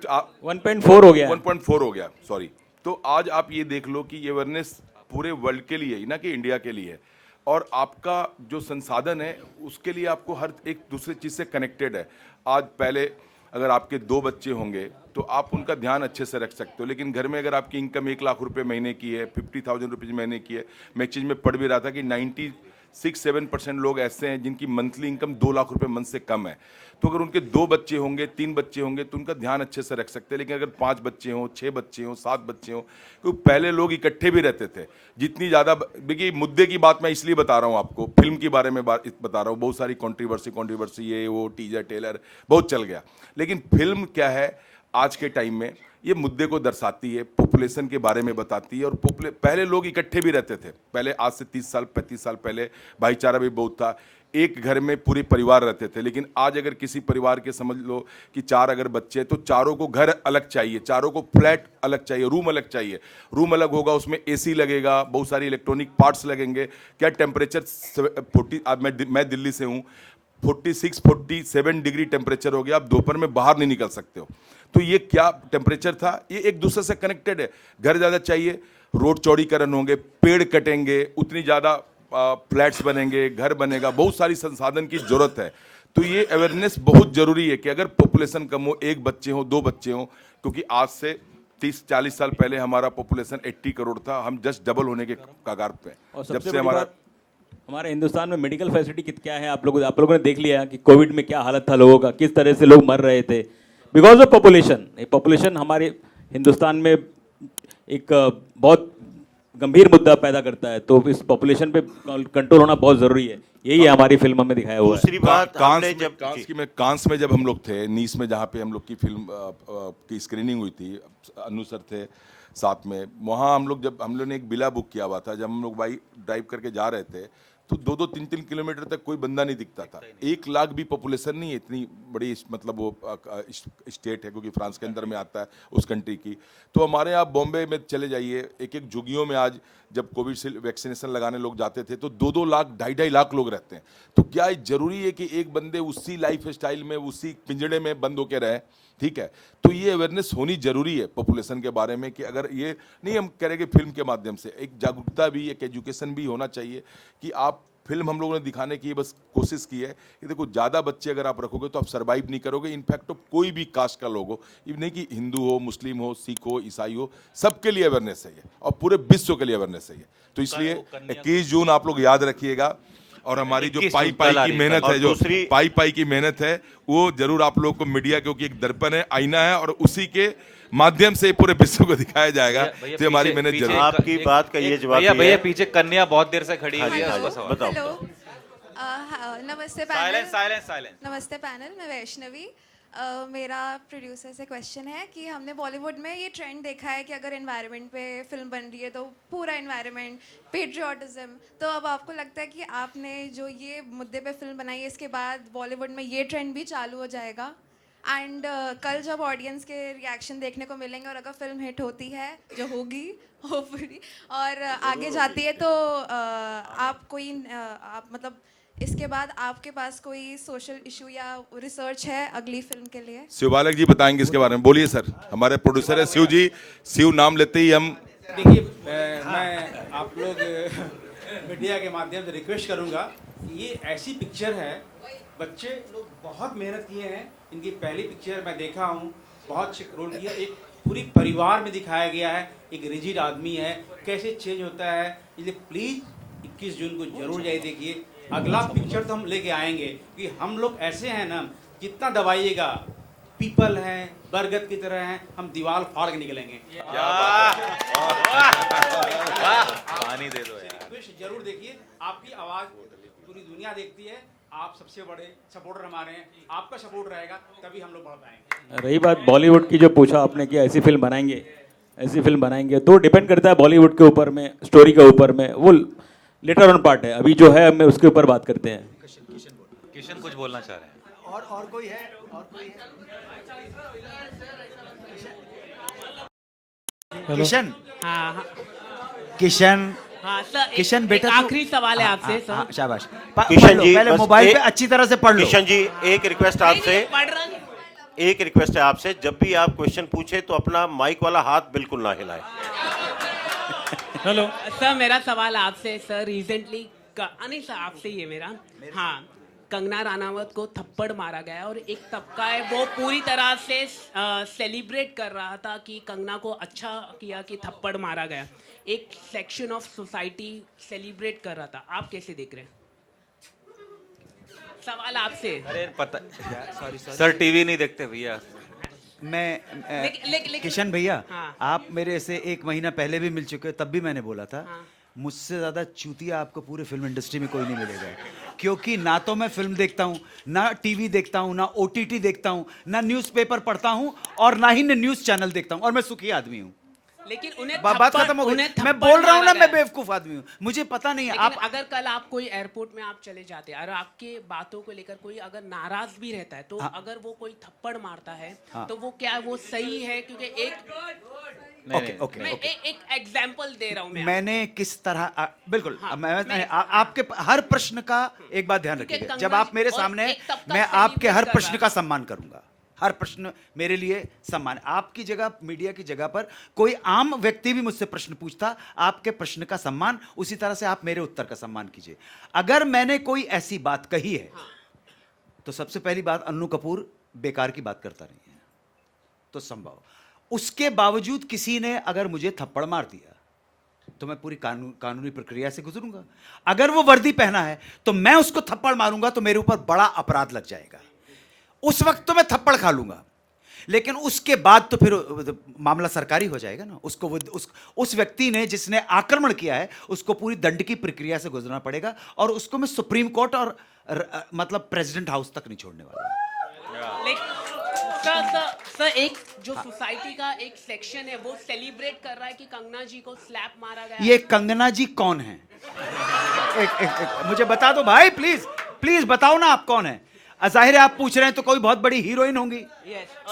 G: 1.4 हो गया,
E: 1.4 हो गया, सॉरी। तो आज आप ये देख लो कि ये अवेयरनेस पूरे वर्ल्ड के लिए ही ना कि इंडिया के लिए है, और आपका जो संसाधन है उसके लिए आपको हर एक दूसरे चीज़ से कनेक्टेड है। आज पहले अगर आपके 2 बच्चे होंगे तो आप उनका ध्यान अच्छे से रख सकते हो, लेकिन घर में अगर आपकी इनकम 1 लाख रुपए महीने की है, 50,000 रुपीज़ महीने की है, मैं एक चीज़ में पढ़ भी रहा था कि 96-7% लोग ऐसे हैं जिनकी मंथली इनकम 2 लाख रुपए मंथ से कम है। तो अगर उनके 2 बच्चे होंगे, 3 बच्चे होंगे तो उनका ध्यान अच्छे से रख सकते हैं। लेकिन अगर 5 बच्चे हों, 6 बच्चे हों, 7 बच्चे हों, तो पहले लोग इकट्ठे भी रहते थे। जितनी ज़्यादा, देखिए मुद्दे की बात मैं इसलिए बता रहा हूँ आपको, फिल्म के बारे में बता रहा हूँ, बहुत सारी कंट्रोवर्सी ये वो टीजर टेलर बहुत चल गया, लेकिन फिल्म क्या है आज के टाइम में ये मुद्दे को दर्शाती है, पॉपुलेशन के बारे में बताती है। और पहले लोग इकट्ठे भी रहते थे, पहले आज से 30 साल 35 साल पहले भाईचारा भी बहुत था, एक घर में पूरे परिवार रहते थे। लेकिन आज अगर किसी परिवार के समझ लो कि 4 अगर बच्चे, तो चारों को घर अलग चाहिए, चारों को फ्लैट अलग चाहिए, रूम अलग चाहिए। रूम अलग होगा, उसमें एसी लगेगा, बहुत सारी इलेक्ट्रॉनिक पार्ट्स लगेंगे। क्या टेम्परेचर 40, मैं दिल्ली से हूँ, 46-47 डिग्री टेम्परेचर हो गया, आप दोपहर में बाहर नहीं निकल सकते हो। तो ये क्या टेम्परेचर था? ये एक दूसरे से कनेक्टेड है। घर ज़्यादा चाहिए, रोड चौड़ीकरण होंगे, पेड़ कटेंगे, उतनी ज़्यादा फ्लैट्स बनेंगे, घर बनेगा, बहुत सारी संसाधन की जरूरत है। तो ये अवेयरनेस बहुत ज़रूरी है कि अगर पॉपुलेशन कम हो, 1 बच्चे हो, 2 बच्चे हो, क्योंकि आज से 30-40 साल पहले हमारा पॉपुलेशन 80 करोड़ था, हम जस्ट डबल होने के कगार पे।
G: और
E: जब
G: सबसे
E: से
G: बड़ी
E: हमारा
G: बात, हमारे हिंदुस्तान में मेडिकल फैसिलिटी क्या है? आप लोगों ने देख लिया कि कोविड में क्या हालत था लोगों का, किस तरह से लोग मर रहे थे बिकॉज ऑफ पॉपुलेशन। पॉपुलेशन हमारे हिंदुस्तान में एक बहुत गंभीर मुद्दा पैदा करता है, तो इस पॉपुलेशन पे कंट्रोल होना बहुत जरूरी है। यही है हमारी फिल्म में दिखाया हुआ है।
H: दूसरी बात,
E: कांस में जब हम लोग थे, नीस में जहाँ पे हम लोग की फिल्म की स्क्रीनिंग हुई थी, अनु सर थे साथ में, वहाँ हम लोग ने एक बिला बुक किया हुआ था। जब हम लोग बाइक ड्राइव करके जा रहे थे तो 2-2, 3-3 किलोमीटर तक कोई बंदा नहीं दिखता था। 1 लाख भी पॉपुलेशन नहीं है, इतनी बड़ी मतलब वो स्टेट है, क्योंकि फ्रांस के अंदर में आता है उस कंट्री की। तो हमारे यहाँ बॉम्बे में चले जाइए, एक झुग्गियों में आज जब कोविड से वैक्सीनेशन लगाने लोग जाते थे तो 2-2 लाख 2.5 लाख लोग रहते हैं। तो क्या जरूरी है कि एक बंदे उसी लाइफ स्टाइल में, उसी पिंजड़े में बंद होकर रहे? ठीक है, तो ये अवेयरनेस होनी जरूरी है पॉपुलेशन के बारे में, कि अगर ये नहीं हम करेंगे फिल्म के माध्यम से, एक जागरूकता भी, एक एजुकेशन भी होना चाहिए कि आप फिल्म हम लोगों ने दिखाने की बस कोशिश की है कि देखो ज़्यादा बच्चे अगर आप रखोगे तो आप सर्वाइव नहीं करोगे। इनफैक्ट तो कोई भी कास्ट का लोग हो, ये नहीं कि हिंदू हो, मुस्लिम हो, सिख हो, ईसाई हो, सबके लिए अवेयरनेस है ये, और पूरे विश्व के लिए अवेयरनेस है ये। तो इसलिए 21 जून आप लोग याद रखिएगा, और हमारी जो पाई की मेहनत है, जो पाई की मेहनत है, वो जरूर आप लोग को मीडिया, क्योंकि एक दर्पण है, आईना है, और उसी के माध्यम से पूरे विश्व को दिखाया जाएगा। तो हमारी मेहनत जरूर।
H: आपकी बात का ये जवाब है।
C: भैया पीछे कन्या बहुत देर से खड़ी है,
H: बताओ।
M: नमस्ते
C: पैनल।
M: नमस्ते पैनल, मैं वैष्णवी। मेरा प्रोड्यूसर से क्वेश्चन है कि हमने बॉलीवुड में ये ट्रेंड देखा है कि अगर एनवायरनमेंट पे फिल्म बन रही है तो पूरा एनवायरनमेंट, पेट्रियोटिज्म, तो अब आपको लगता है कि आपने जो ये मुद्दे पे फिल्म बनाई है इसके बाद बॉलीवुड में ये ट्रेंड भी चालू हो जाएगा?
K: एंड कल जब ऑडियंस के रिएक्शन देखने को मिलेंगे और अगर फिल्म हिट होती है, जो होगी होपफुली, और आगे जाती है, तो आप कोई आप मतलब इसके बाद आपके पास कोई सोशल इशू या रिसर्च है अगली फिल्म के लिए?
E: शिव बालक जी बताएंगे इसके बारे में, बोलिए सर। हमारे प्रोड्यूसर है शिव जी, शिव नाम लेते ही हम।
L: देखिए, मैं आप लोग मीडिया के माध्यम से रिक्वेस्ट करूंगा कि ये ऐसी पिक्चर है, बच्चे लोग बहुत मेहनत किए हैं। इनकी पहली पिक्चर मैं देखा हूँ, बहुत अच्छे रोल किया, एक पूरी परिवार में दिखाया गया है, एक रिजिड आदमी है कैसे चेंज होता है। इसलिए प्लीज़ 21 जून को जरूर जाइए देखिए। अगला पिक्चर तो हम लेके आएंगे, क्योंकि हम लोग ऐसे हैं ना, जितना दबाइएगा, पीपल हैं, बरगद की तरह हैं, हम दीवार फाड़ के निकलेंगे।
C: पानी दे दो यार।
L: जरूर देखिए, आपकी आवाज़ पूरी दुनिया देखती है, आप सबसे बड़े सपोर्टर हमारे हैं, आपका सपोर्ट रहेगा तभी हम लोग बढ़ पाएंगे।
G: रही बात बॉलीवुड की, जो पूछा आपने कि ऐसी फिल्म बनाएंगे, तो डिपेंड करता है बॉलीवुड के ऊपर में, स्टोरी के ऊपर में, वो लेटर ऑन पार्ट है। अभी जो है हमें उसके ऊपर बात करते हैं।
C: किशन कुछ बोलना चाह रहे हैं।
V: और कोई है? और कोई है? किशन।
U: हाँ
V: किशन।
U: हाँ सर,
V: किशन बेटा,
U: आखिरी सवाल है आपसे सर।
V: शाबाश।
H: किशन जी,
V: पहले
H: बस
V: मोबाइल पे अच्छी तरह से पढ़ लो।
H: किशन जी, एक रिक्वेस्ट आपसे, एक रिक्वेस्ट है आपसे, जब भी आप क्वेश्चन पूछे तो अपना माइक वाला हाथ बिल्कुल ना हिलाएं।
U: हेलो सर, मेरा सवाल आपसे सर, रिसेंटली नहीं सर, आपसे ही है मेरा। हाँ, कंगना रनावत को थप्पड़ मारा गया और एक तबका है वो पूरी तरह से सेलिब्रेट कर रहा था कि कंगना को अच्छा किया कि थप्पड़ मारा गया। एक सेक्शन ऑफ सोसाइटी सेलिब्रेट कर रहा था, आप कैसे देख रहे हैं? सवाल आपसे।
C: अरे पता, सॉरी सर, टीवी नहीं देखते भैया।
V: मैं किशन भैया,
U: हाँ।
V: आप मेरे से 1 महीना पहले भी मिल चुके, तब भी मैंने बोला था,
U: हाँ।
V: मुझसे ज़्यादा चूतिया आपको पूरे फिल्म इंडस्ट्री में कोई नहीं मिलेगा। क्योंकि ना तो मैं फिल्म देखता हूँ, ना टीवी देखता हूँ, ना OTT देखता हूँ, ना न्यूज़पेपर पढ़ता हूँ, और ना ही न्यूज़ चैनल देखता हूँ, और मैं सुखी आदमी हूँ।
U: लेकिन उन्हें
V: बात खत्म हो गई। मैं बोल रहा हूँ ना, मैं बेवकूफ आदमी हूँ, मुझे पता नहीं है।
U: लेकिन
V: आप
U: अगर कल आप कोई एयरपोर्ट में आप चले जाते हैं और आपके बातों को लेकर कोई अगर नाराज भी रहता है, तो
V: हाँ।
U: अगर वो कोई थप्पड़ मारता है,
V: हाँ।
U: तो वो क्या वो सही है? क्योंकि
V: ओके
U: मैं एक एग्जांपल दे रहा हूँ
V: मैंने किस तरह बिल्कुल
U: हाँ,
V: आपके हर प्रश्न का एक बात ध्यान रखिएगा, जब आप मेरे सामने हैं, मैं आपके हर प्रश्न का सम्मान करूंगा। हर प्रश्न मेरे लिए सम्मान। आपकी जगह, मीडिया की जगह पर कोई आम व्यक्ति भी मुझसे प्रश्न पूछता, आपके प्रश्न का सम्मान, उसी तरह से आप मेरे उत्तर का सम्मान कीजिए। अगर मैंने कोई ऐसी बात कही है, तो सबसे पहली बात, अन्नू कपूर बेकार की बात करता नहीं है, तो संभव। उसके बावजूद किसी ने अगर मुझे थप्पड़ मार दिया, तो मैं पूरी कानूनी प्रक्रिया से गुजरूंगा। अगर वो वर्दी पहना है तो मैं उसको थप्पड़ मारूंगा, तो मेरे ऊपर बड़ा अपराध लग जाएगा। उस वक्त तो मैं थप्पड़ खा लूंगा, लेकिन उसके बाद तो फिर मामला सरकारी हो जाएगा ना। उसको उस व्यक्ति ने, जिसने आक्रमण किया है, उसको पूरी दंड की प्रक्रिया से गुजरना पड़ेगा, और उसको मैं सुप्रीम कोर्ट और मतलब प्रेसिडेंट हाउस तक नहीं छोड़ने वाला।
U: सर, एक जो सोसाइटी का एक सेक्शन है वो सेलिब्रेट कर रहा है कि कंगना जी को स्लैप मारा गया।
V: ये कंगना जी कौन है? मुझे बता दो भाई, प्लीज बताओ ना, आप कौन है? जाहिर है आप पूछ रहे हैं तो कोई बहुत बड़ी हीरोइन होंगी।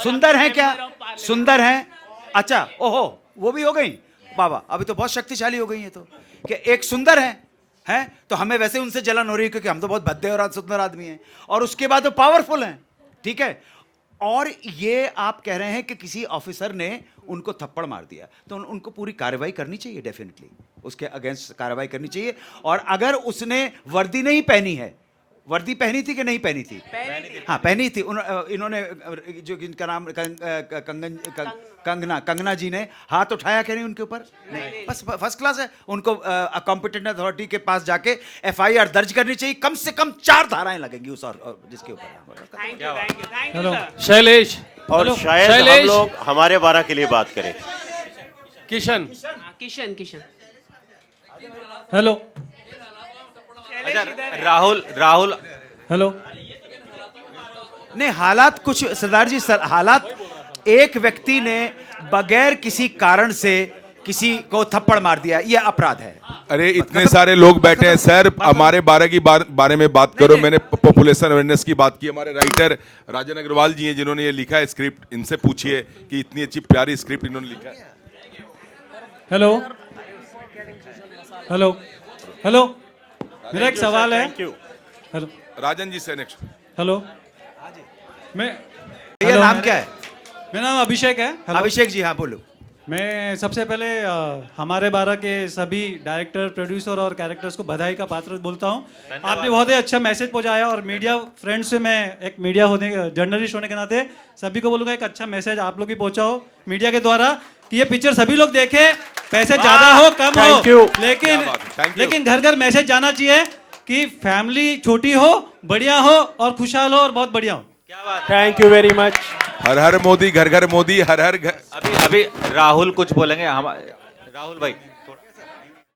V: सुंदर हैं क्या? सुंदर हैं? अच्छा, ओहो, वो भी हो गई बाबा, अभी तो बहुत शक्तिशाली हो गई है। तो कि एक सुंदर हैं तो हमें वैसे उनसे जलन हो रही है, क्योंकि हम तो बहुत भद्दे और सुंदर आदमी हैं, और उसके बाद वो पावरफुल हैं, ठीक है। और ये आप कह रहे हैं कि किसी ऑफिसर ने उनको थप्पड़ मार दिया, तो उनको पूरी कार्रवाई करनी चाहिए, डेफिनेटली उसके अगेंस्ट कार्रवाई करनी चाहिए। और अगर उसने वर्दी नहीं पहनी है, वर्दी पहनी थी कि नहीं पहनी थी? हाँ, पहनी थी। इन्होंने जो इनका नाम कंगना जी ने हाथ उठाया कि नहीं उनके ऊपर? नहीं, बस फर्स्ट क्लास है। उनको कॉम्पिटेंट अथॉरिटी के पास जाके FIR दर्ज करनी चाहिए। कम से कम 4 धाराएं लगेंगी उस और जिसके ऊपर।
T: हेलो शैलेश,
H: और शायद हम लोग हमारे 12 के लिए बात करें।
T: Kishan
L: hello,
C: Rahul
L: hello.
V: नहीं, हालात कुछ, सरदार जी, हालात, एक व्यक्ति ने बगैर किसी कारण से किसी को थप्पड़ मार दिया, ये अपराध है।
E: अरे इतने सारे लोग बैठे हैं सर, हमारे 12 की बारे में बात करो। मैंने पॉपुलेशन अवेयरनेस की बात की। हमारे राइटर राजन अग्रवाल जी हैं जिन्होंने ये लिखा है स्क्रिप्ट, इनसे पूछिए कि इतनी अच्छी प्यारी स्क्रिप्ट इन्होंने लिखा है।
A: हेलो हेलो हेलो, मेरा एक सवाल है। हेलो
E: राजन जी से नेक्स्ट।
A: हेलो, मैं
V: भैया नाम क्या है?
A: मेरा नाम अभिषेक है।
V: अभिषेक जी, हाँ बोलो।
A: मैं सबसे पहले हमारे 12 के सभी डायरेक्टर, प्रोड्यूसर और कैरेक्टर्स को बधाई का पात्र बोलता हूँ। आपने बहुत ही अच्छा मैसेज पहुंचाया और मीडिया फ्रेंड्स से मैं एक मीडिया होने जर्नलिस्ट होने के नाते सभी को बोलूँगा एक अच्छा मैसेज आप लोग भी पहुँचाओ मीडिया के द्वारा कि ये पिक्चर सभी लोग देखें, पैसे ज़्यादा हो कम हो, लेकिन घर घर मैसेज जाना चाहिए कि फैमिली छोटी हो, बढ़िया हो और खुशहाल हो और बहुत बढ़िया हो।
R: Thank you very much.
E: हर हर मोदी, घर घर मोदी, हर हर घर।
C: अभी राहुल कुछ बोलेंगे। राहुल भाई